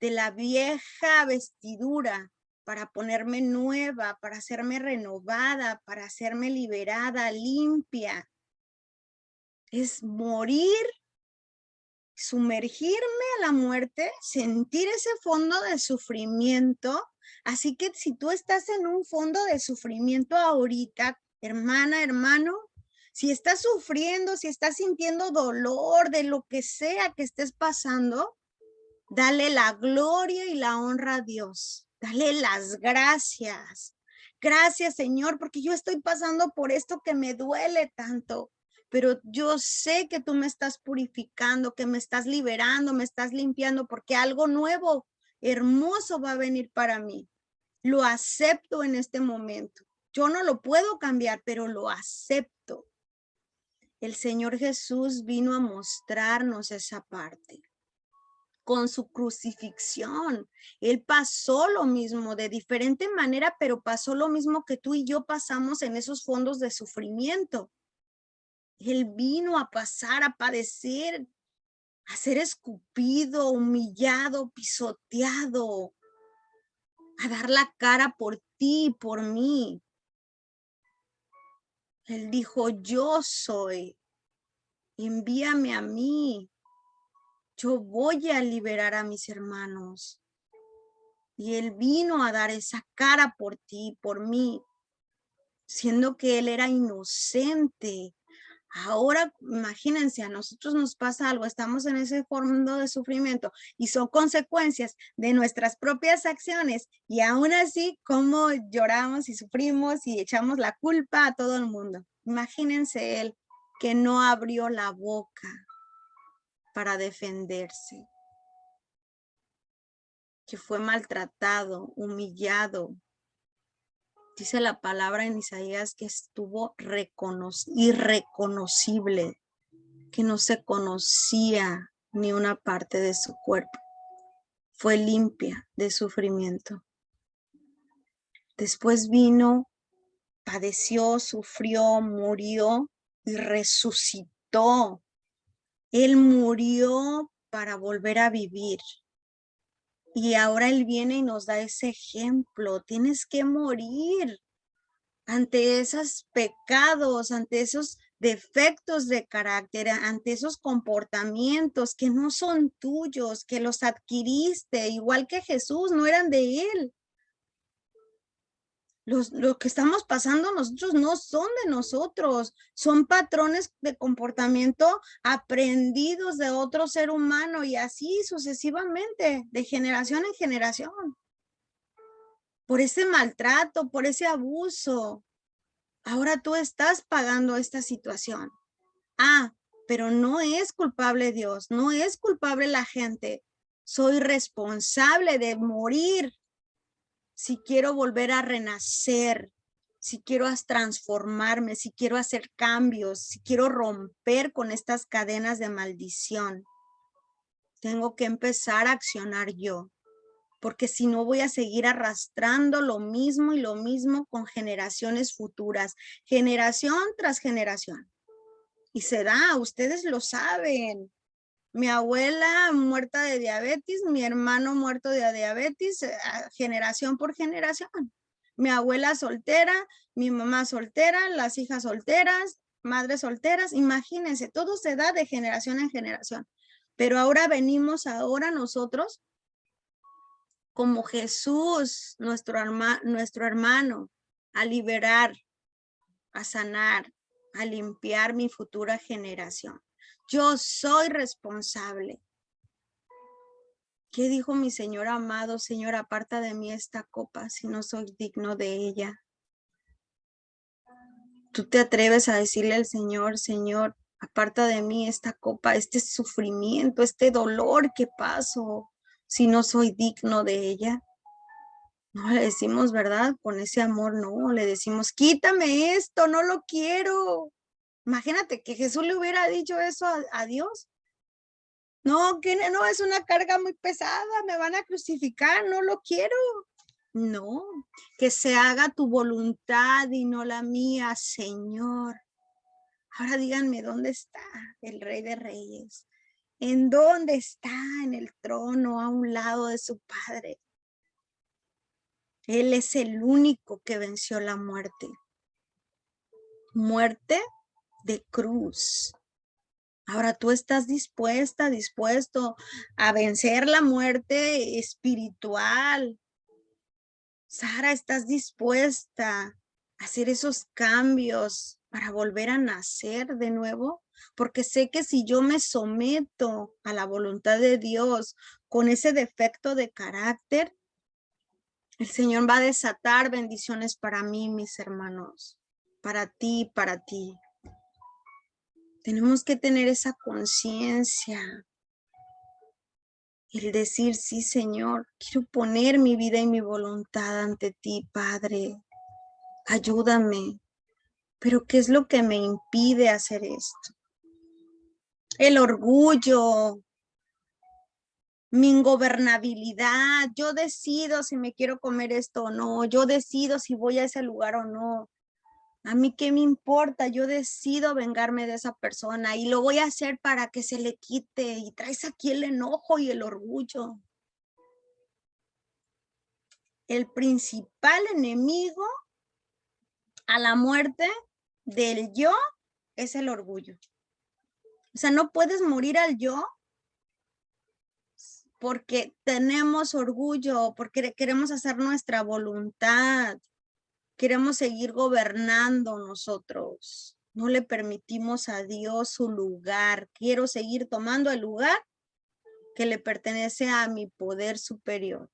de la vieja vestidura, para ponerme nueva, para hacerme renovada, para hacerme liberada, limpia. Es morir, sumergirme a la muerte, sentir ese fondo de sufrimiento. Así que si tú estás en un fondo de sufrimiento ahorita, hermana, hermano, si estás sufriendo, si estás sintiendo dolor de lo que sea que estés pasando, dale la gloria y la honra a Dios. Dale las gracias. Gracias, Señor, porque yo estoy pasando por esto que me duele tanto. Pero yo sé que tú me estás purificando, que me estás liberando, me estás limpiando, porque algo nuevo, hermoso va a venir para mí. Lo acepto en este momento. Yo no lo puedo cambiar, pero lo acepto. El Señor Jesús vino a mostrarnos esa parte. Con su crucifixión, Él pasó lo mismo de diferente manera, pero pasó lo mismo que tú y yo pasamos en esos fondos de sufrimiento. Él vino a pasar, a padecer, a ser escupido, humillado, pisoteado, a dar la cara por ti y por mí. Él dijo, yo soy, envíame a mí. Yo voy a liberar a mis hermanos. Y Él vino a dar esa cara por ti, por mí, siendo que Él era inocente. Ahora, imagínense, a nosotros nos pasa algo, estamos en ese fondo de sufrimiento y son consecuencias de nuestras propias acciones y aún así, cómo lloramos y sufrimos y echamos la culpa a todo el mundo. Imagínense Él que no abrió la boca para defenderse, que fue maltratado, humillado. Dice la palabra en Isaías que estuvo irreconocible, que no se conocía ni una parte de su cuerpo. Fue limpia de sufrimiento. Después vino, padeció, sufrió, murió y resucitó. Él murió para volver a vivir. Y ahora Él viene y nos da ese ejemplo. Tienes que morir ante esos pecados, ante esos defectos de carácter, ante esos comportamientos que no son tuyos, que los adquiriste, igual que Jesús, no eran de Él. Lo que estamos pasando nosotros no son de nosotros, son patrones de comportamiento aprendidos de otro ser humano y así sucesivamente, de generación en generación. Por ese maltrato, por ese abuso. Ahora tú estás pagando esta situación. Ah, pero no es culpable Dios, no es culpable la gente. Soy responsable de morir si quiero volver a renacer, si quiero transformarme, si quiero hacer cambios, si quiero romper con estas cadenas de maldición. Tengo que empezar a accionar yo, porque si no voy a seguir arrastrando lo mismo y lo mismo con generaciones futuras, generación tras generación. Y se da, ustedes lo saben. Mi abuela muerta de diabetes, mi hermano muerto de diabetes, generación por generación. Mi abuela soltera, mi mamá soltera, las hijas solteras, madres solteras. Imagínense, todo se da de generación en generación. Pero ahora venimos nosotros como Jesús, nuestro hermano, a liberar, a sanar, a limpiar mi futura generación. Yo soy responsable. ¿Qué dijo mi Señor amado? Señor, aparta de mí esta copa si no soy digno de ella. Tú te atreves a decirle al Señor, Señor, aparta de mí esta copa, este sufrimiento, este dolor que paso si no soy digno de ella. No le decimos, ¿verdad? Con ese amor, no, le decimos, quítame esto, no lo quiero. Imagínate que Jesús le hubiera dicho eso a Dios. No, que no, es una carga muy pesada, me van a crucificar, no lo quiero. No, que se haga tu voluntad y no la mía, Señor. Ahora díganme, ¿dónde está el Rey de Reyes? ¿En dónde está? En el trono, a un lado de su Padre. Él es el único que venció la muerte. Muerte de cruz. Ahora tú estás dispuesto a vencer la muerte espiritual. Sara, ¿estás dispuesta a hacer esos cambios para volver a nacer de nuevo? Porque sé que si yo me someto a la voluntad de Dios con ese defecto de carácter, el Señor va a desatar bendiciones para mí, mis hermanos, para ti, para ti. Tenemos que tener esa conciencia. El decir, sí, Señor, quiero poner mi vida y mi voluntad ante ti, Padre. Ayúdame. Pero ¿qué es lo que me impide hacer esto? El orgullo, mi ingobernabilidad. Yo decido si me quiero comer esto o no. Yo decido si voy a ese lugar o no. A mí qué me importa, yo decido vengarme de esa persona y lo voy a hacer para que se le quite y traes aquí el enojo y el orgullo. El principal enemigo a la muerte del yo es el orgullo. O sea, no puedes morir al yo porque tenemos orgullo, porque queremos hacer nuestra voluntad. Queremos seguir gobernando nosotros. No le permitimos a Dios su lugar. Quiero seguir tomando el lugar que le pertenece a mi poder superior.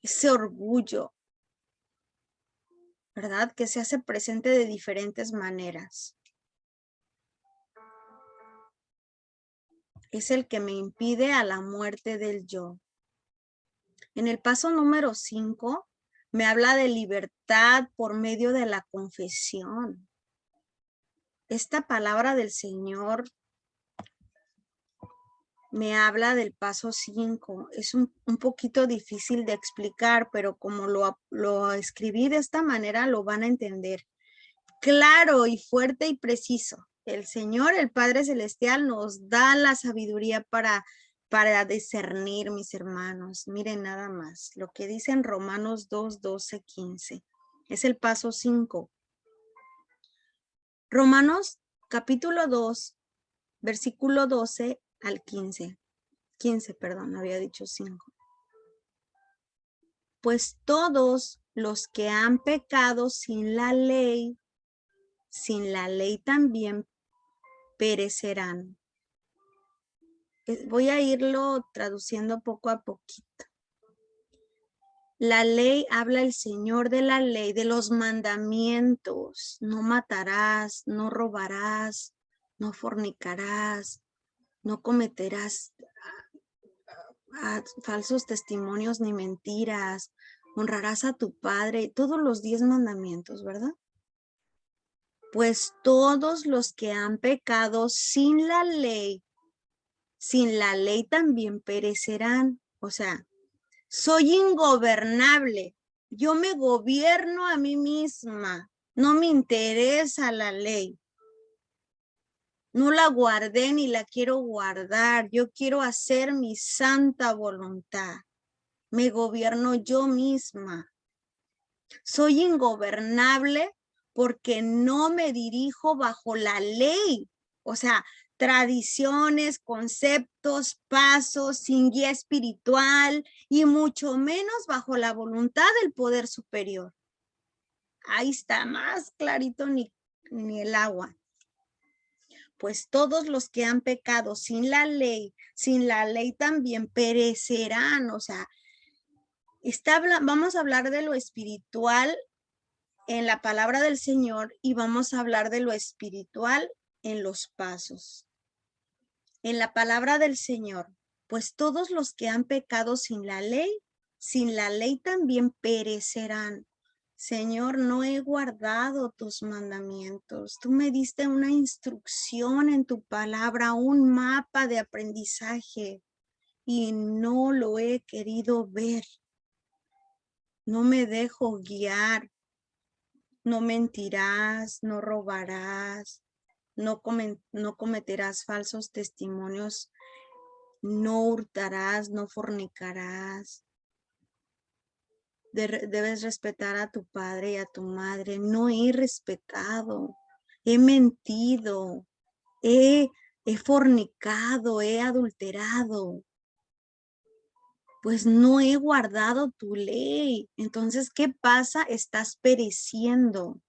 Ese orgullo, ¿verdad? Que se hace presente de diferentes maneras. Es el que me impide a la muerte del yo. En el paso número 5, me habla de libertad por medio de la confesión. Esta palabra del Señor me habla del paso 5. Es un poquito difícil de explicar, pero como lo escribí de esta manera, lo van a entender. Claro y fuerte y preciso. El Señor, el Padre Celestial, nos da la sabiduría para discernir, mis hermanos. Miren nada más lo que dice en Romanos 2, 12, 15. Es el paso 5. Romanos capítulo 2, versículo 12 al 15. 15, perdón, había dicho 5. Pues todos los que han pecado sin la ley también perecerán. Voy a irlo traduciendo poco a poquito. La ley habla el Señor de la ley, de los mandamientos. No matarás, no robarás, no fornicarás, no cometerás falsos testimonios ni mentiras. Honrarás a tu padre, todos los 10 mandamientos, ¿verdad? Pues todos los que han pecado sin la ley también perecerán. O sea, soy ingobernable. Yo me gobierno a mí misma. No me interesa la ley. No la guardé ni la quiero guardar. Yo quiero hacer mi santa voluntad. Me gobierno yo misma. Soy ingobernable porque no me dirijo bajo la ley. O sea, tradiciones, conceptos, pasos, sin guía espiritual y mucho menos bajo la voluntad del poder superior. Ahí está, más clarito ni el agua. Pues todos los que han pecado sin la ley también perecerán. O sea, vamos a hablar de lo espiritual en la palabra del Señor y vamos a hablar de lo espiritual en los pasos. En la palabra del Señor, pues todos los que han pecado sin la ley también perecerán. Señor, no he guardado tus mandamientos. Tú me diste una instrucción en tu palabra, un mapa de aprendizaje y no lo he querido ver. No me dejo guiar. No mentirás, no robarás, no cometerás falsos testimonios, no hurtarás, no fornicarás. Debes respetar a tu padre y a tu madre. No he respetado, he mentido, he fornicado, he adulterado. Pues no he guardado tu ley. Entonces, ¿qué pasa? Estás pereciendo.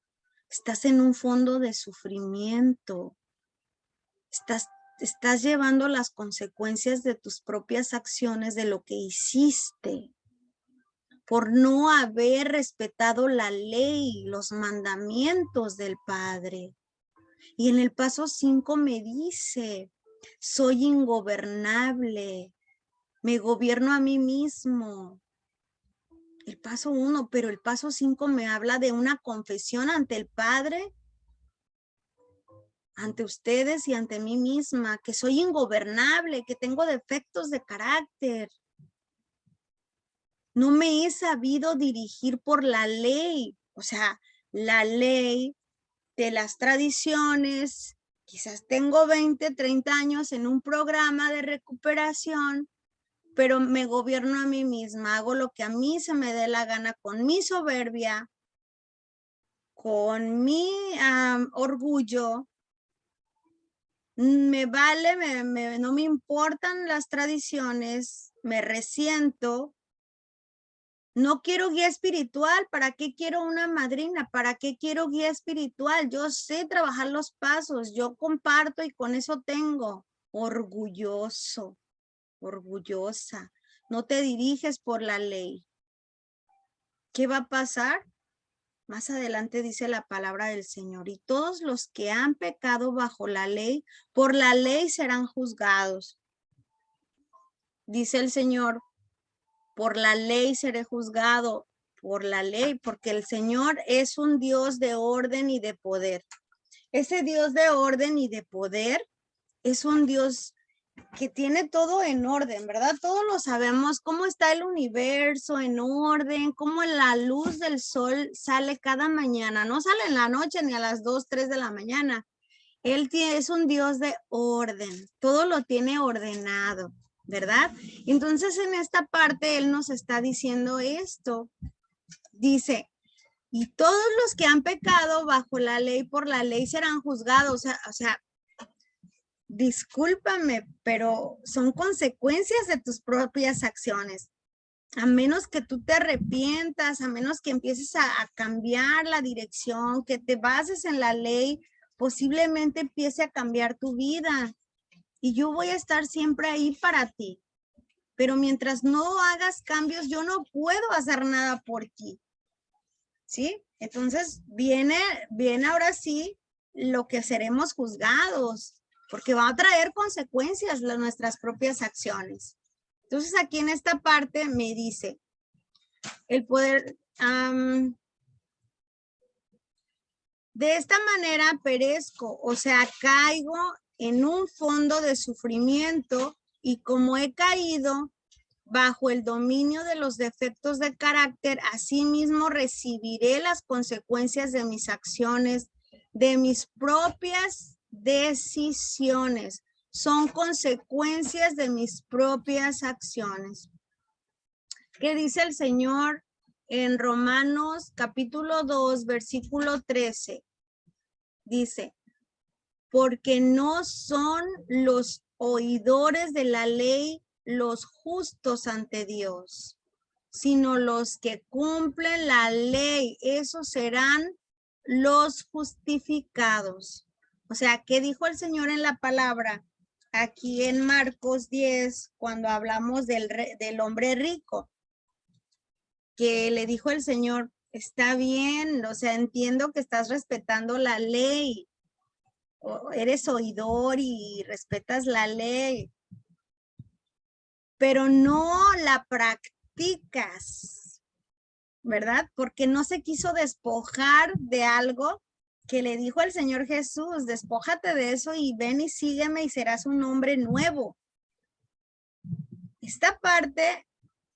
Estás en un fondo de sufrimiento. Estás llevando las consecuencias de tus propias acciones, de lo que hiciste, por no haber respetado la ley, los mandamientos del Padre. Y en el paso 5 me dice, soy ingobernable, me gobierno a mí mismo. El paso 1, pero el paso 5 me habla de una confesión ante el Padre, ante ustedes y ante mí misma, que soy ingobernable, que tengo defectos de carácter. No me he sabido dirigir por la ley, o sea, la ley de las tradiciones. Quizás tengo 20, 30 años en un programa de recuperación, pero me gobierno a mí misma, hago lo que a mí se me dé la gana con mi soberbia, con mi orgullo. Me vale, no me importan las tradiciones, me resiento. No quiero guía espiritual. ¿Para qué quiero una madrina? ¿Para qué quiero guía espiritual? Yo sé trabajar los pasos, yo comparto y con eso tengo. Orgulloso, orgullosa. No te diriges por la ley. ¿Qué va a pasar? Más adelante dice la palabra del Señor. Y todos los que han pecado bajo la ley, por la ley serán juzgados. Dice el Señor, por la ley seré juzgado, por la ley, porque el Señor es un Dios de orden y de poder. Ese Dios de orden y de poder es un Dios que tiene todo en orden, ¿verdad? Todos lo sabemos, cómo está el universo en orden, cómo la luz del sol sale cada mañana, no sale en la noche ni a las 2, 3 de la mañana. Él es un Dios de orden, todo lo tiene ordenado, ¿verdad? Entonces en esta parte Él nos está diciendo esto. Dice, y todos los que han pecado bajo la ley, por la ley serán juzgados. O sea, discúlpame, pero son consecuencias de tus propias acciones. a menos que tú te arrepientas, a menos que empieces a cambiar la dirección, que te bases en la ley, posiblemente empiece a cambiar tu vida. Y yo voy a estar siempre ahí para ti. Pero mientras no hagas cambios, yo no puedo hacer nada por ti. ¿Sí? Entonces viene ahora sí lo que seremos juzgados, porque va a traer consecuencias nuestras propias acciones. Entonces aquí en esta parte me dice, el poder, de esta manera perezco, o sea, caigo en un fondo de sufrimiento y como he caído bajo el dominio de los defectos de carácter, asimismo recibiré las consecuencias de mis acciones, de mis propias decisiones. Son consecuencias de mis propias acciones. ¿Qué dice el Señor en Romanos capítulo 2, versículo 13? Dice, porque no son los oidores de la ley los justos ante Dios, sino los que cumplen la ley, esos serán los justificados. O sea, ¿qué dijo el Señor en la palabra? Aquí en Marcos 10, cuando hablamos del hombre rico, que le dijo el Señor, está bien, o sea, entiendo que estás respetando la ley, o eres oidor y respetas la ley, pero no la practicas, ¿verdad? Porque no se quiso despojar de algo que le dijo el Señor Jesús, despójate de eso y ven y sígueme y serás un hombre nuevo. Esta parte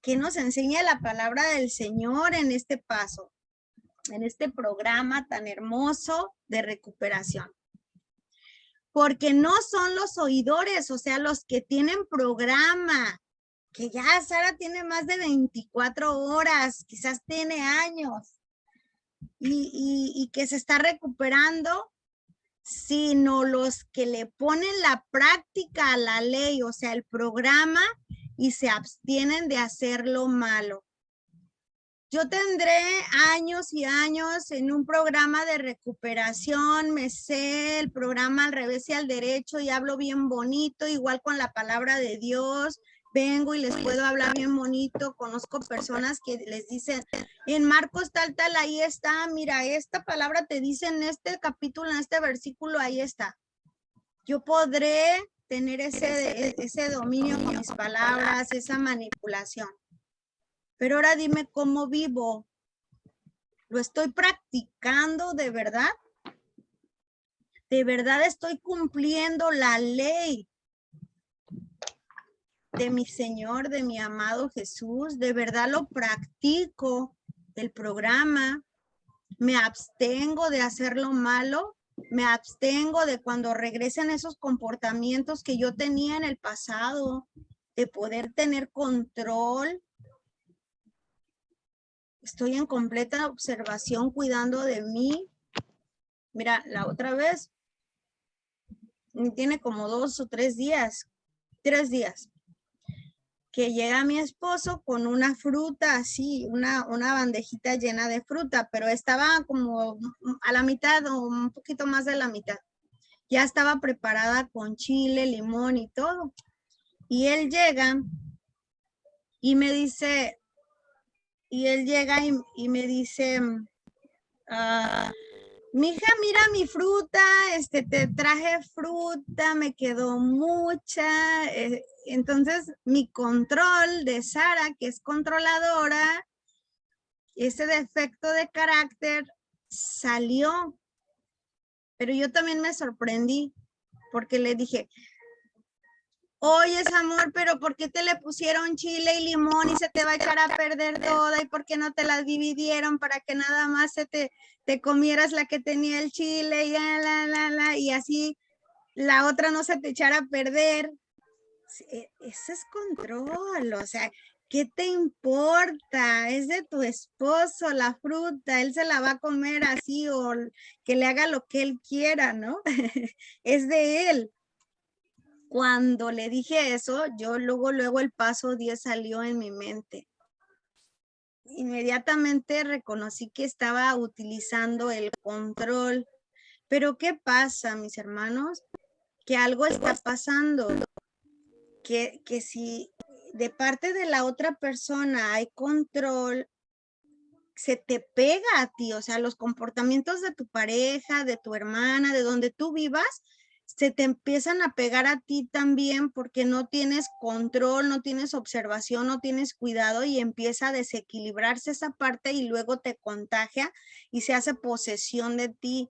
que nos enseña la palabra del Señor en este paso, en este programa tan hermoso de recuperación. Porque no son los oidores, o sea, los que tienen programa, que ya Sara tiene más de 24 horas, quizás tiene años, y que se está recuperando, sino los que le ponen la práctica a la ley, o sea, el programa, y se abstienen de hacer lo malo. Yo tendré años y años en un programa de recuperación, me sé el programa al revés y al derecho y hablo bien bonito, igual con la palabra de Dios, vengo y les puedo hablar bien bonito, conozco personas que les dicen, en Marcos tal, ahí está, mira, esta palabra te dice en este capítulo, en este versículo, ahí está. Yo podré tener ese dominio con mis palabras, esa manipulación. Pero ahora dime cómo vivo. ¿Lo estoy practicando de verdad? ¿De verdad estoy cumpliendo la ley de mi Señor, de mi amado Jesús? ¿De verdad lo practico el programa? ¿Me abstengo de hacer lo malo? ¿Me abstengo de cuando regresen esos comportamientos que yo tenía en el pasado? De poder tener control. Estoy en completa observación, cuidando de mí. Mira, la otra vez, tiene como 2 o 3 días, que llega mi esposo con una fruta así, una bandejita llena de fruta, pero estaba como a la mitad o un poquito más de la mitad. Ya estaba preparada con chile, limón y todo. Y él llega y me dice, me dice, mija, mira mi fruta, te traje fruta, me quedó mucha. Entonces, mi control de Sara, que es controladora, ese defecto de carácter salió. Pero yo también me sorprendí, porque le dije, oye, amor, pero ¿por qué te le pusieron chile y limón y se te va a echar a perder toda? ¿Y por qué no te las dividieron para que nada más te comieras la que tenía el chile y así la otra no se te echara a perder? Ese es control, o sea, ¿qué te importa? Es de tu esposo la fruta, él se la va a comer así o que le haga lo que él quiera, ¿no? Es de él. Cuando le dije eso, yo luego el paso 10 salió en mi mente. inmediatamente reconocí que estaba utilizando el control. Pero ¿qué pasa, mis hermanos? Que algo está pasando, que si de parte de la otra persona hay control, se te pega a ti, o sea, los comportamientos de tu pareja, de tu hermana, de donde tú vivas, se te empiezan a pegar a ti también porque no tienes control, no tienes observación, no tienes cuidado y empieza a desequilibrarse esa parte y luego te contagia y se hace posesión de ti.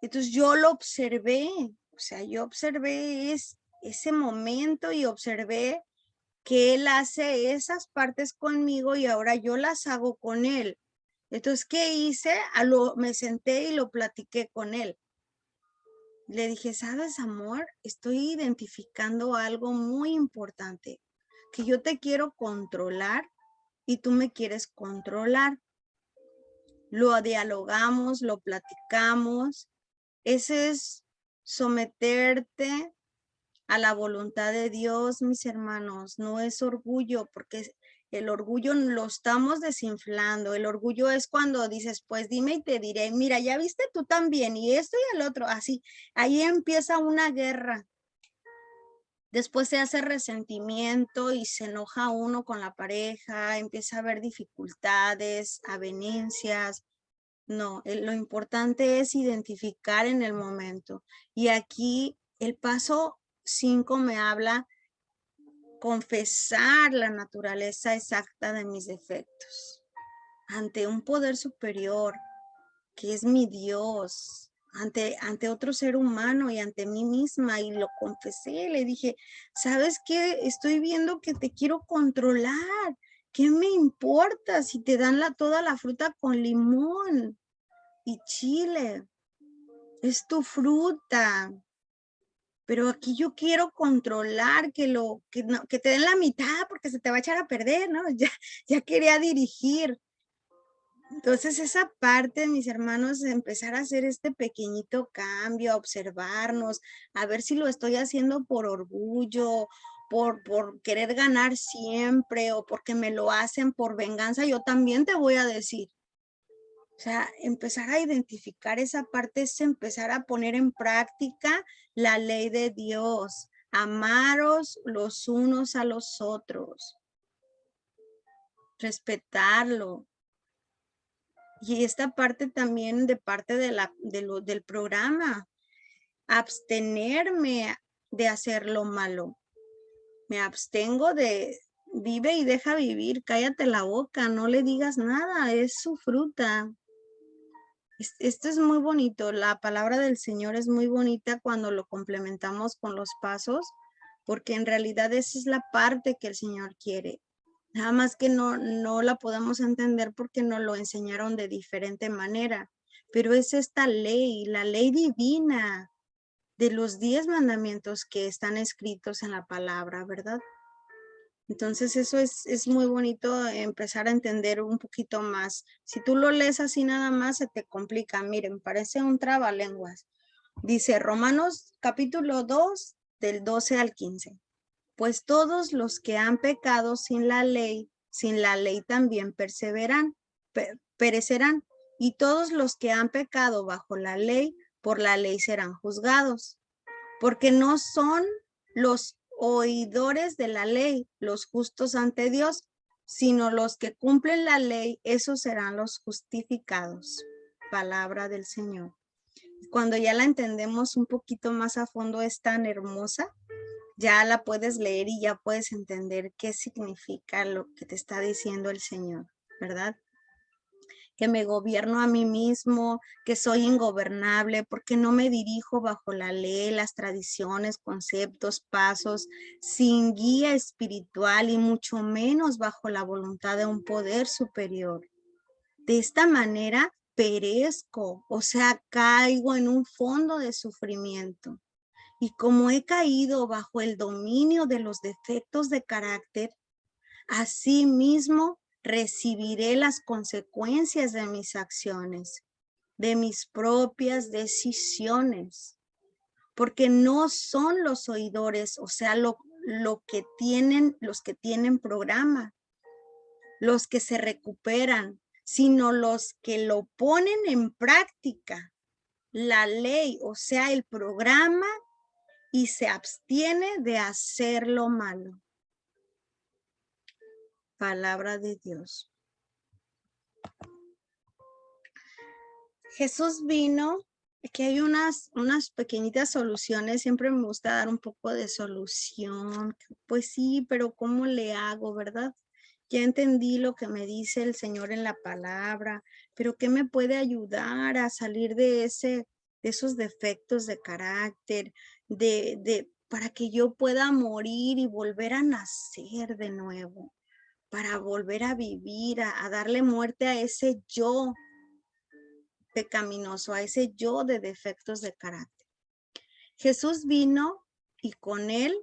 Entonces yo lo observé, o sea, yo observé ese momento y observé que él hace esas partes conmigo y ahora yo las hago con él. Entonces, ¿qué hice? Me senté y lo platiqué con él. Le dije, ¿sabes, amor? Estoy identificando algo muy importante, que yo te quiero controlar y tú me quieres controlar. Lo dialogamos, lo platicamos. Ese es someterte a la voluntad de Dios, mis hermanos. No es orgullo, porque el orgullo lo estamos desinflando. El orgullo es cuando dices, pues dime y te diré, mira, ya viste tú también, y esto y el otro, así. Ahí empieza una guerra. Después se hace resentimiento y se enoja uno con la pareja, empieza a haber dificultades, avenencias. No, lo importante es identificar en el momento. Y aquí el paso 5 me habla confesar la naturaleza exacta de mis defectos ante un poder superior que es mi Dios, ante otro ser humano y ante mí misma, y lo confesé, le dije, ¿sabes qué? Estoy viendo que te quiero controlar. ¿Qué me importa si te dan toda la fruta con limón y chile? Es tu fruta. Pero aquí yo quiero controlar que te den la mitad porque se te va a echar a perder, ¿no? Ya quería dirigir. Entonces esa parte, mis hermanos, de empezar a hacer este pequeñito cambio, a observarnos, a ver si lo estoy haciendo por orgullo, por querer ganar siempre o porque me lo hacen por venganza, yo también te voy a decir. O sea, empezar a identificar esa parte es empezar a poner en práctica la ley de Dios. Amaros los unos a los otros. Respetarlo. Y esta parte también de parte del programa. Abstenerme de hacer lo malo. Me abstengo de vive y deja vivir. Cállate la boca, no le digas nada, es su fruta. Esto es muy bonito, la palabra del Señor es muy bonita cuando lo complementamos con los pasos, porque en realidad esa es la parte que el Señor quiere. Nada más que no la podemos entender porque nos lo enseñaron de diferente manera, pero es esta ley, la ley divina de los 10 mandamientos que están escritos en la palabra, ¿verdad? Entonces eso es muy bonito empezar a entender un poquito más. Si tú lo lees así nada más se te complica. Miren, parece un trabalenguas. Dice Romanos capítulo 2 del 12 al 15. Pues todos los que han pecado sin la ley también perecerán. Y todos los que han pecado bajo la ley, por la ley serán juzgados. Porque no son los oidores de la ley los justos ante Dios, sino los que cumplen la ley, esos serán los justificados. Palabra del Señor. Cuando ya la entendemos un poquito más a fondo, es tan hermosa, ya la puedes leer y ya puedes entender qué significa lo que te está diciendo el Señor, ¿verdad? Que me gobierno a mí mismo, que soy ingobernable, porque no me dirijo bajo la ley, las tradiciones, conceptos, pasos, sin guía espiritual y mucho menos bajo la voluntad de un poder superior. De esta manera perezco, o sea, caigo en un fondo de sufrimiento. Y como he caído bajo el dominio de los defectos de carácter, así mismo recibiré las consecuencias de mis acciones, de mis propias decisiones, porque no son los oidores, o sea, los que tienen programa, los que se recuperan, sino los que lo ponen en práctica, la ley, o sea, el programa, y se abstiene de hacer lo malo. Palabra de Dios. Jesús vino, que hay unas pequeñitas soluciones, siempre me gusta dar un poco de solución. Pues sí, pero ¿cómo le hago, verdad? Ya entendí lo que me dice el Señor en la palabra, pero ¿qué me puede ayudar a salir de esos defectos de carácter, para que yo pueda morir y volver a nacer de nuevo, para volver a vivir, a darle muerte a ese yo pecaminoso, a ese yo de defectos de carácter? Jesús vino y con él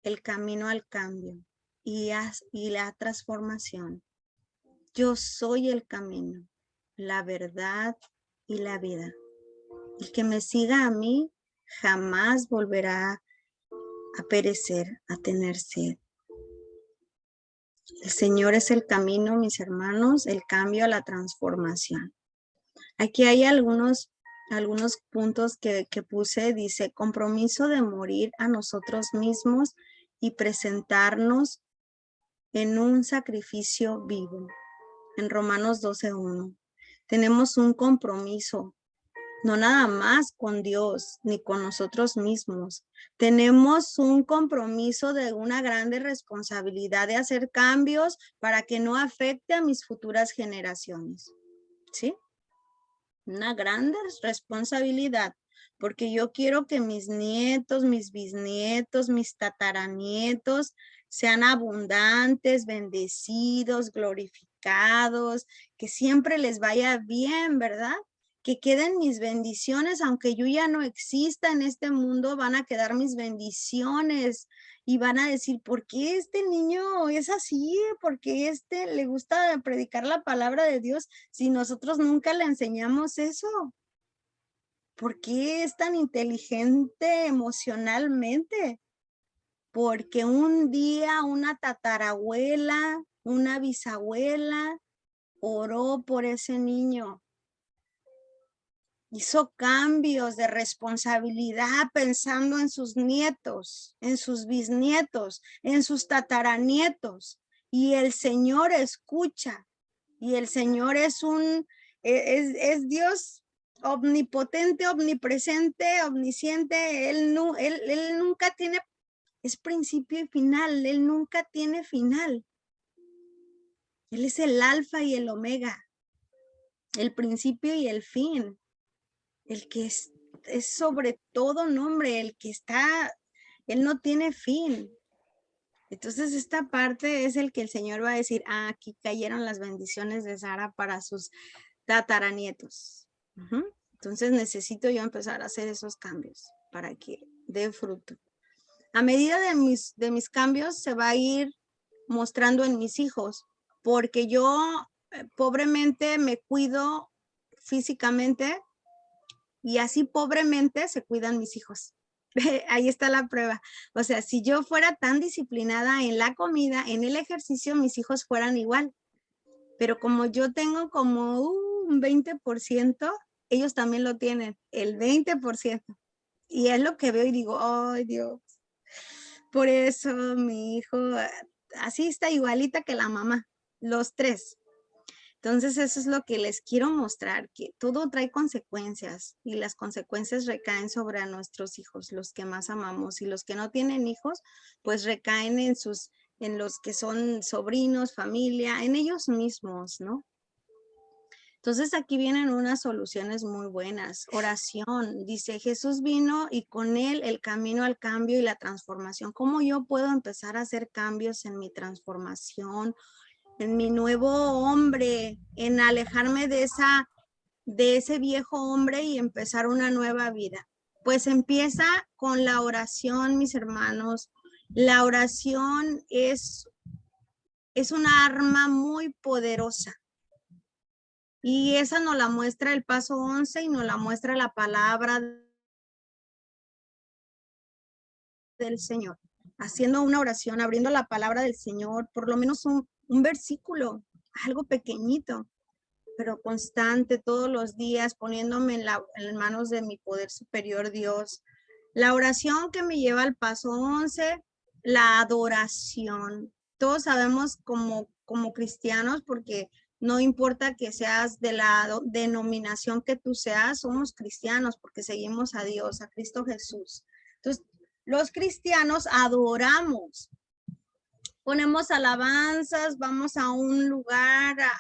el camino al cambio y la transformación. Yo soy el camino, la verdad y la vida. El que me siga a mí jamás volverá a perecer, a tener sed. El Señor es el camino, mis hermanos, el cambio a la transformación. Aquí hay algunos puntos que puse. Dice, compromiso de morir a nosotros mismos y presentarnos en un sacrificio vivo. En Romanos 12:1. Tenemos un compromiso, no nada más con Dios ni con nosotros mismos. Tenemos un compromiso de una grande responsabilidad de hacer cambios para que no afecte a mis futuras generaciones. ¿Sí? Una grande responsabilidad, porque yo quiero que mis nietos, mis bisnietos, mis tataranietos sean abundantes, bendecidos, glorificados, que siempre les vaya bien, ¿verdad? Que queden mis bendiciones, aunque yo ya no exista en este mundo, van a quedar mis bendiciones y van a decir, ¿por qué este niño es así? ¿Por qué le gusta predicar la palabra de Dios si nosotros nunca le enseñamos eso? ¿Por qué es tan inteligente emocionalmente? Porque un día una tatarabuela, una bisabuela oró por ese niño. Hizo cambios de responsabilidad pensando en sus nietos, en sus bisnietos, en sus tataranietos. Y el Señor escucha. Y el Señor es Dios omnipotente, omnipresente, omnisciente. Él nunca tiene, es principio y final. Él nunca tiene final. Él es el alfa y el omega, el principio y el fin. El que es sobre todo nombre, el que está, él no tiene fin. Entonces esta parte es el que el Señor va a decir, aquí cayeron las bendiciones de Sara para sus tataranietos. Entonces necesito yo empezar a hacer esos cambios para que dé fruto. A medida de mis cambios se va a ir mostrando en mis hijos, porque yo pobremente me cuido físicamente, y así pobremente se cuidan mis hijos. Ahí está la prueba. O sea, si yo fuera tan disciplinada en la comida, en el ejercicio, mis hijos fueran igual. Pero como yo tengo como un 20%, ellos también lo tienen, el 20%. Y es lo que veo y digo, ¡ay, Dios! Por eso mi hijo así está igualita que la mamá, los tres. Entonces eso es lo que les quiero mostrar, que todo trae consecuencias y las consecuencias recaen sobre nuestros hijos, los que más amamos, y los que no tienen hijos, pues recaen en los que son sobrinos, familia, en ellos mismos, ¿no? Entonces aquí vienen unas soluciones muy buenas. Oración, dice, Jesús vino y con él el camino al cambio y la transformación. ¿Cómo yo puedo empezar a hacer cambios en mi transformación, en mi nuevo hombre, en alejarme de ese viejo hombre y empezar una nueva vida? Pues empieza con la oración, mis hermanos. La oración es una arma muy poderosa. Y esa nos la muestra el paso 11 y nos la muestra la palabra del Señor. Haciendo una oración, abriendo la palabra del Señor, por lo menos un versículo. algo pequeñito, pero constante todos los días, poniéndome en manos de mi poder superior Dios. La oración que me lleva al paso 11, la adoración. Todos sabemos como cristianos, porque no importa que seas de la denominación que tú seas, somos cristianos porque seguimos a Dios, a Cristo Jesús. Entonces, los cristianos adoramos. Ponemos alabanzas, vamos a un lugar a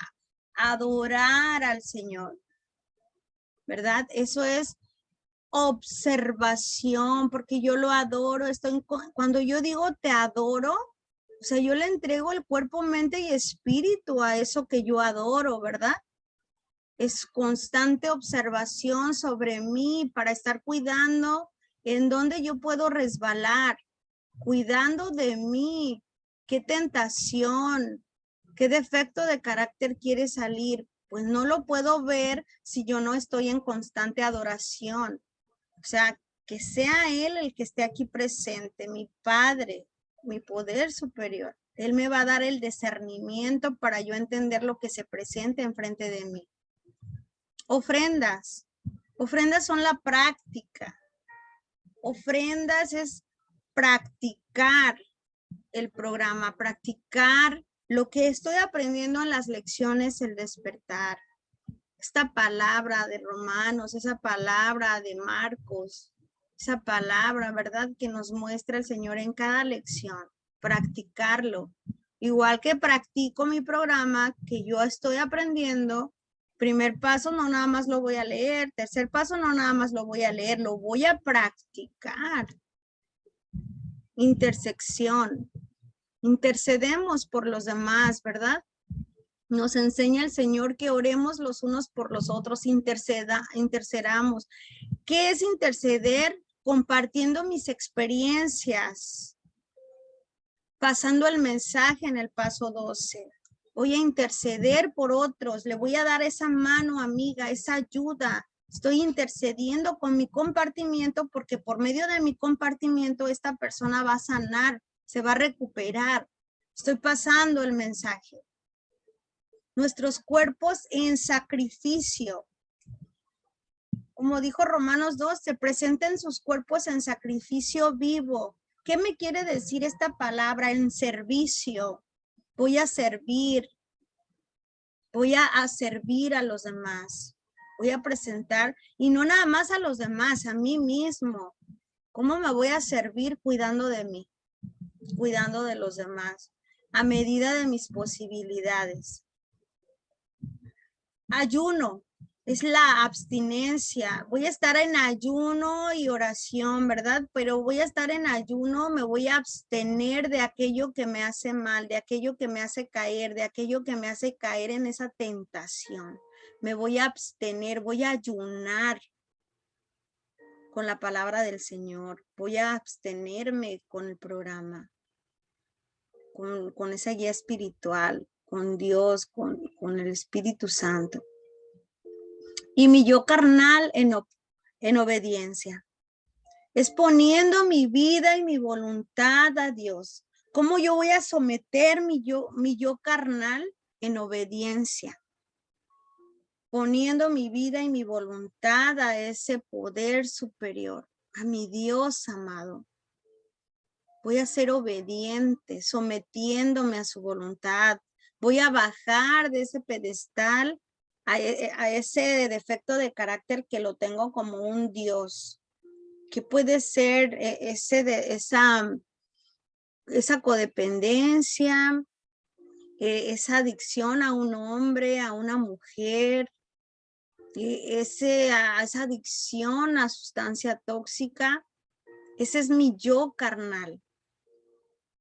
adorar al Señor, ¿verdad? Eso es observación, porque yo lo adoro. Cuando yo digo te adoro, o sea, yo le entrego el cuerpo, mente y espíritu a eso que yo adoro, ¿verdad? Es constante observación sobre mí para estar cuidando en dónde yo puedo resbalar, cuidando de mí, qué tentación, qué defecto de carácter quiere salir. Pues no lo puedo ver si yo no estoy en constante adoración. O sea, que sea Él el que esté aquí presente, mi Padre, mi poder superior. Él me va a dar el discernimiento para yo entender lo que se presenta enfrente de mí. Ofrendas. Ofrendas son la práctica. Ofrendas es practicar el programa, practicar lo que estoy aprendiendo en las lecciones, el despertar. Esta palabra de Romanos, esa palabra de Marcos, esa palabra, ¿verdad? Que nos muestra el Señor en cada lección, practicarlo. Igual que practico mi programa que yo estoy aprendiendo, primer paso no nada más lo voy a leer, tercer paso no nada más lo voy a leer, lo voy a practicar. Intersección. Intercedemos por los demás, ¿verdad? Nos enseña el Señor que oremos los unos por los otros, intercedamos. ¿Qué es interceder? Compartiendo mis experiencias, pasando el mensaje en el paso 12. Voy a interceder por otros, le voy a dar esa mano amiga, esa ayuda. Estoy intercediendo con mi compartimiento porque por medio de mi compartimiento esta persona va a sanar, se va a recuperar. Estoy pasando el mensaje. Nuestros cuerpos en sacrificio. Como dijo Romanos 2, se presenten sus cuerpos en sacrificio vivo. ¿Qué me quiere decir esta palabra? En servicio. Voy a servir. Voy a servir a los demás. Voy a presentar, y no nada más a los demás, a mí mismo. ¿Cómo me voy a servir? Cuidando de mí, cuidando de los demás, a medida de mis posibilidades. Ayuno. Es la abstinencia. Voy a estar en ayuno y oración, ¿verdad? Pero voy a estar en ayuno, me voy a abstener de aquello que me hace mal, de aquello que me hace caer, de aquello que me hace caer en esa tentación. Me voy a abstener, voy a ayunar con la palabra del Señor. Voy a abstenerme con el programa, con esa guía espiritual, con Dios, con el Espíritu Santo. Y mi yo carnal en obediencia. Es poniendo mi vida y mi voluntad a Dios. ¿Cómo yo voy a someter mi yo carnal en obediencia? Poniendo mi vida y mi voluntad a ese poder superior, a mi Dios amado. Voy a ser obediente, sometiéndome a su voluntad. Voy a bajar de ese pedestal a ese defecto de carácter que lo tengo como un Dios, que puede ser esa codependencia, esa adicción a un hombre, a una mujer, esa adicción a sustancia tóxica. Ese es mi yo carnal,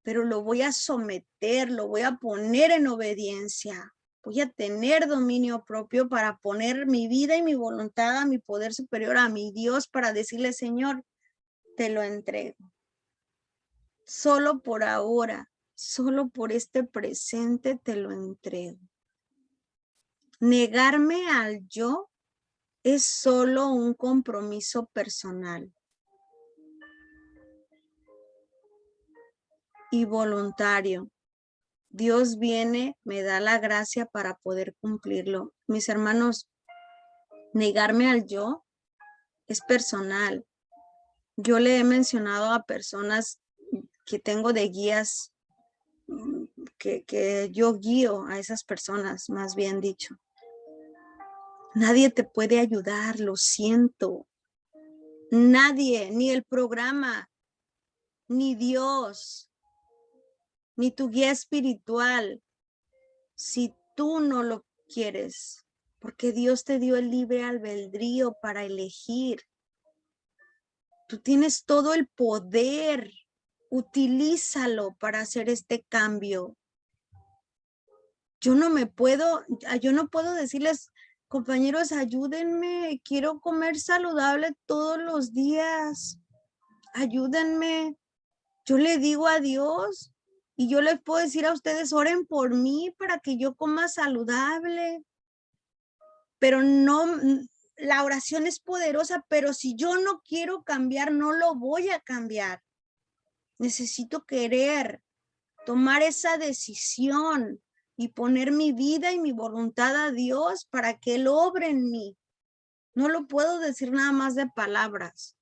pero lo voy a someter, lo voy a poner en obediencia. Voy a tener dominio propio para poner mi vida y mi voluntad a mi poder superior, a mi Dios, para decirle, Señor, te lo entrego. Solo por ahora, solo por este presente te lo entrego. Negarme al yo es solo un compromiso personal y voluntario. Dios viene, me da la gracia para poder cumplirlo. Mis hermanos, negarme al yo es personal. Yo le he mencionado a personas que tengo de guías, que yo guío a esas personas, más bien dicho. Nadie te puede ayudar, lo siento. Nadie, ni el programa, ni Dios, ni tu guía espiritual, si tú no lo quieres, porque Dios te dio el libre albedrío para elegir. Tú tienes todo el poder, utilízalo para hacer este cambio. Yo no puedo decirles, compañeros, ayúdenme, quiero comer saludable todos los días, ayúdenme. Yo le digo a Dios y yo les puedo decir a ustedes, oren por mí para que yo coma saludable. Pero no, la oración es poderosa, pero si yo no quiero cambiar, no lo voy a cambiar. Necesito querer tomar esa decisión y poner mi vida y mi voluntad a Dios para que Él obre en mí. No lo puedo decir nada más de palabras.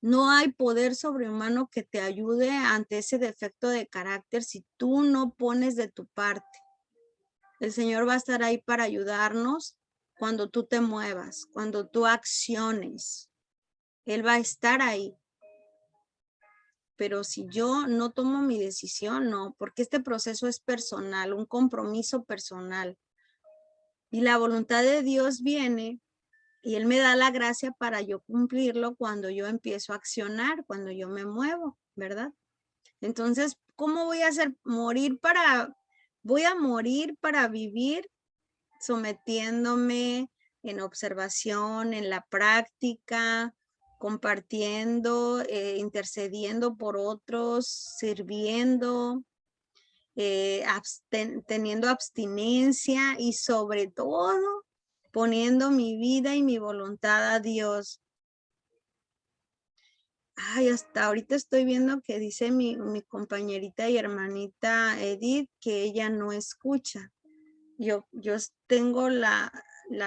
No hay poder sobrehumano que te ayude ante ese defecto de carácter si tú no pones de tu parte. El Señor va a estar ahí para ayudarnos cuando tú te muevas, cuando tú acciones. Él va a estar ahí. Pero si yo no tomo mi decisión, no, porque este proceso es personal, un compromiso personal. Y la voluntad de Dios viene y Él me da la gracia para yo cumplirlo cuando yo empiezo a accionar, cuando yo me muevo, ¿verdad? Entonces, ¿cómo voy a hacer? Voy a morir para vivir sometiéndome en observación, en la práctica, compartiendo, intercediendo por otros, sirviendo, teniendo abstinencia y sobre todo poniendo mi vida y mi voluntad a Dios. Ay, hasta ahorita estoy viendo que dice mi compañerita y hermanita Edith que ella no escucha. Yo tengo la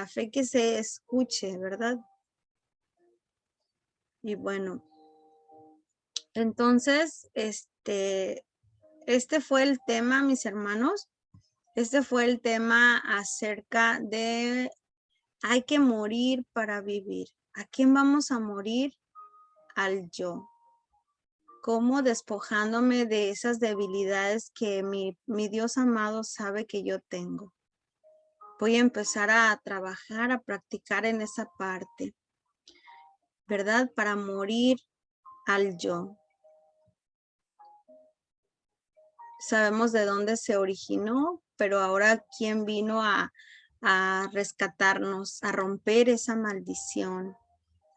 fe que se escuche, ¿verdad? Y bueno, entonces, este fue el tema, mis hermanos. Este fue el tema acerca de hay que morir para vivir. ¿A quién vamos a morir? Al yo. ¿Cómo? Despojándome de esas debilidades que mi Dios amado sabe que yo tengo. Voy a empezar a trabajar, a practicar en esa parte, ¿verdad? Para morir al yo. Sabemos de dónde se originó, pero ahora ¿quién vino a rescatarnos, a romper esa maldición,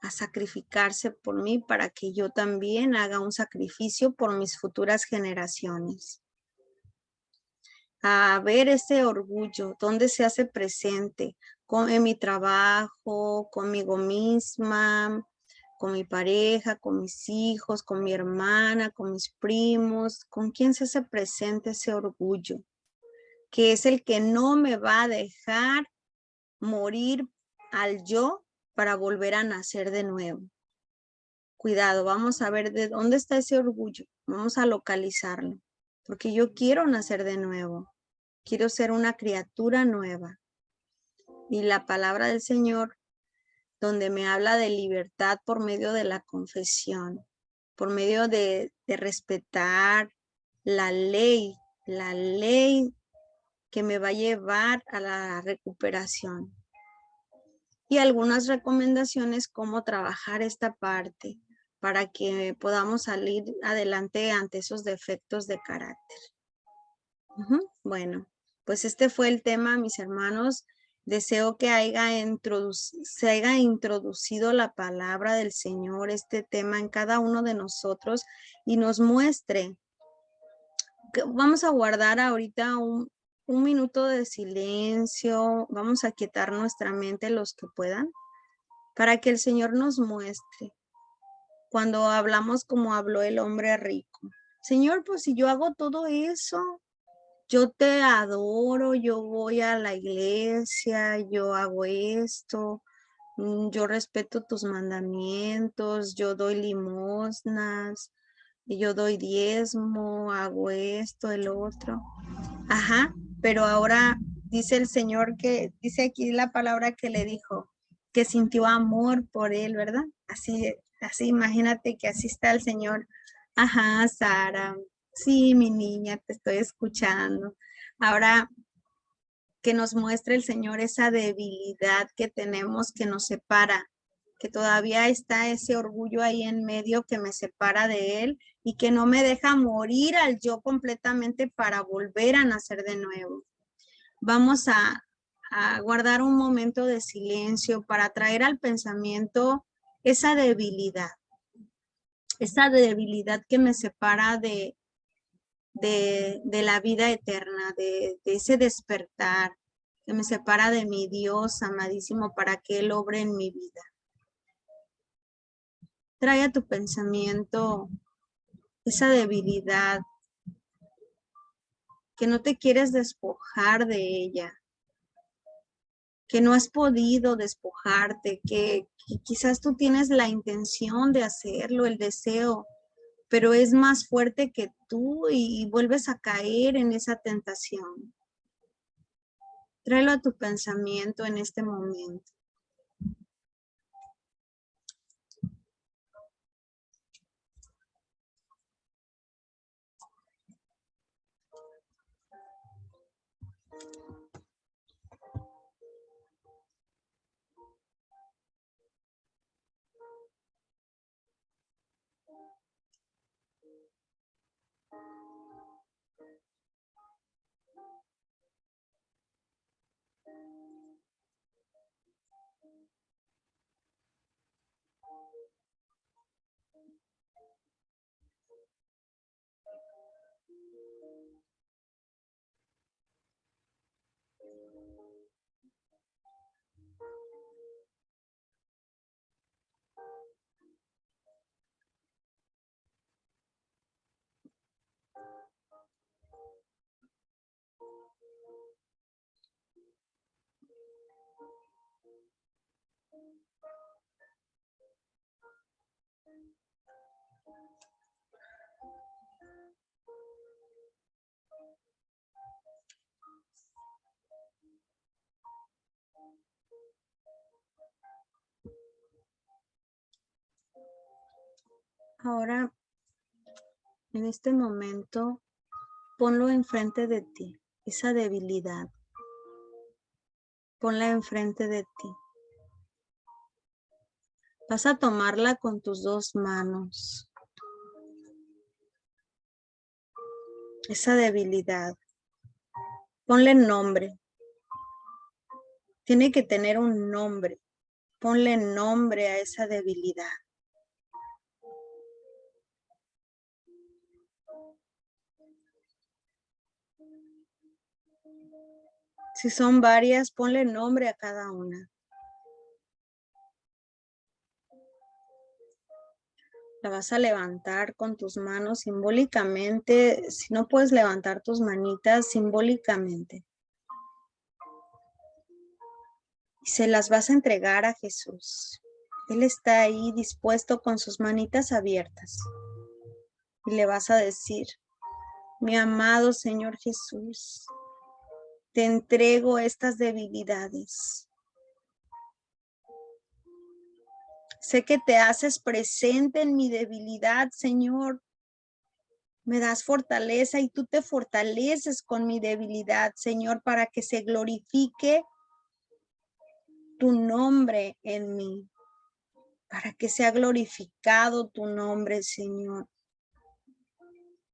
a sacrificarse por mí para que yo también haga un sacrificio por mis futuras generaciones? A ver ese orgullo, dónde se hace presente, en mi trabajo, conmigo misma, con mi pareja, con mis hijos, con mi hermana, con mis primos. ¿Con quién se hace presente ese orgullo? Que es el que no me va a dejar morir al yo para volver a nacer de nuevo. Cuidado, vamos a ver de dónde está ese orgullo. Vamos a localizarlo, porque yo quiero nacer de nuevo. Quiero ser una criatura nueva. Y la palabra del Señor, donde me habla de libertad por medio de la confesión, por medio de respetar la ley que me va a llevar a la recuperación. Y algunas recomendaciones cómo trabajar esta parte para que podamos salir adelante ante esos defectos de carácter. Bueno, pues este fue el tema, mis hermanos. Deseo que se haya introducido la palabra del Señor, este tema en cada uno de nosotros y nos muestre. Vamos a guardar ahorita un minuto de silencio. Vamos a quietar nuestra mente los que puedan para que el Señor nos muestre. Cuando hablamos como habló el hombre rico, Señor, pues si yo hago todo eso, yo te adoro, yo voy a la iglesia, yo hago esto, yo respeto tus mandamientos, yo doy limosnas, y yo doy diezmo, hago esto, el otro. Ajá, pero ahora dice el Señor que, dice aquí la palabra que le dijo, que sintió amor por él, ¿verdad? Así, imagínate que así está el Señor. Ajá, Sara, sí, mi niña, te estoy escuchando. Ahora que nos muestre el Señor esa debilidad que tenemos que nos separa, que todavía está ese orgullo ahí en medio que me separa de Él y que no me deja morir al yo completamente para volver a nacer de nuevo. Vamos a guardar un momento de silencio para traer al pensamiento esa debilidad que me separa de la vida eterna, de ese despertar, que me separa de mi Dios amadísimo para que Él obre en mi vida. Trae a tu pensamiento esa debilidad, que no te quieres despojar de ella, que no has podido despojarte, que quizás tú tienes la intención de hacerlo, el deseo, pero es más fuerte que tú y vuelves a caer en esa tentación. Tráelo a tu pensamiento en este momento. Ahora, en este momento, ponlo enfrente de ti, esa debilidad. Ponla enfrente de ti. Vas a tomarla con tus dos manos. Esa debilidad. Ponle nombre. Tiene que tener un nombre. Ponle nombre a esa debilidad. Si son varias, ponle nombre a cada una. La vas a levantar con tus manos simbólicamente. Si no puedes levantar tus manitas, simbólicamente. Y se las vas a entregar a Jesús. Él está ahí dispuesto con sus manitas abiertas. Y le vas a decir, mi amado Señor Jesús, te entrego estas debilidades. Sé que te haces presente en mi debilidad, Señor. Me das fortaleza y tú te fortaleces con mi debilidad, Señor, para que se glorifique tu nombre en mí. Para que sea glorificado tu nombre, Señor.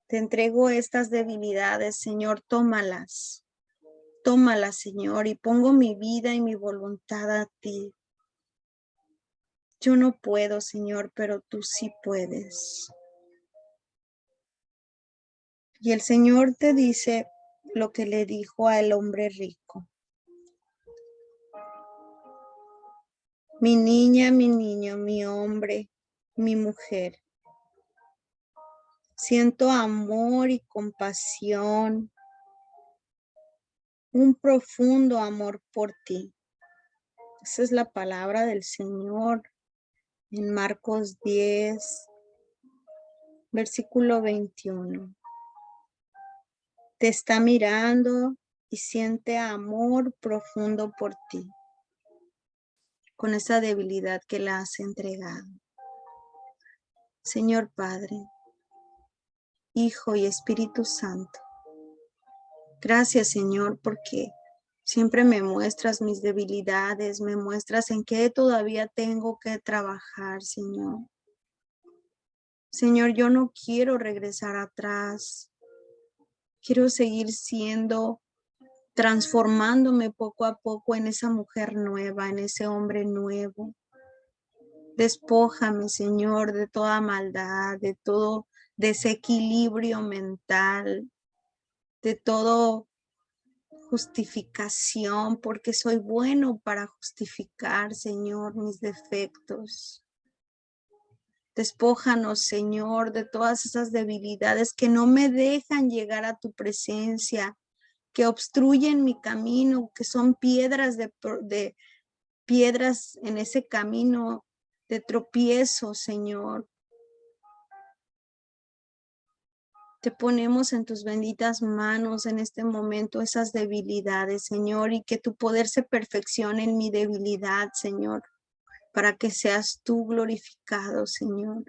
Te entrego estas debilidades, Señor, tómalas. Tómalas, Señor, y pongo mi vida y mi voluntad a ti. Yo no puedo, Señor, pero tú sí puedes. Y el Señor te dice lo que le dijo al hombre rico. Mi niña, mi niño, mi hombre, mi mujer. Siento amor y compasión, un profundo amor por ti. Esa es la palabra del Señor en Marcos 10, versículo 21. Te está mirando y siente amor profundo por ti, con esa debilidad que le has entregado. Señor Padre, Hijo y Espíritu Santo, gracias, Señor, porque siempre me muestras mis debilidades, me muestras en qué todavía tengo que trabajar, Señor. Señor, yo no quiero regresar atrás. Quiero seguir transformándome poco a poco en esa mujer nueva, en ese hombre nuevo. Despójame, Señor, de toda maldad, de todo desequilibrio mental, de todo justificación, porque soy bueno para justificar, Señor, mis defectos. Despójanos, Señor, de todas esas debilidades que no me dejan llegar a tu presencia, que obstruyen mi camino, que son piedras piedras en ese camino de tropiezo, Señor. Te ponemos en tus benditas manos en este momento esas debilidades, Señor, y que tu poder se perfeccione en mi debilidad, Señor, para que seas tú glorificado, Señor.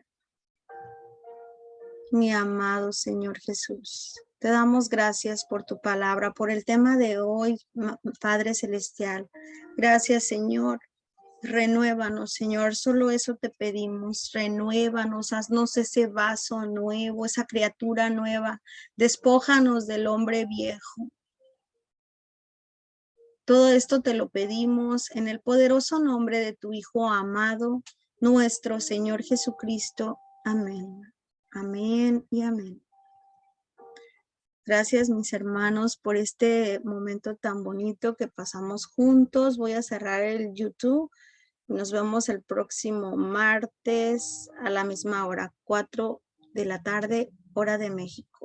Mi amado Señor Jesús, te damos gracias por tu palabra, por el tema de hoy, Padre Celestial. Gracias, Señor. Renuévanos, Señor, solo eso te pedimos, renuévanos, haznos ese vaso nuevo, esa criatura nueva, despójanos del hombre viejo. Todo esto te lo pedimos en el poderoso nombre de tu Hijo amado, nuestro Señor Jesucristo. Amén. Amén y amén. Gracias, mis hermanos, por este momento tan bonito que pasamos juntos. Voy a cerrar el YouTube. Nos vemos el próximo martes a la misma hora, 4 de la tarde, hora de México.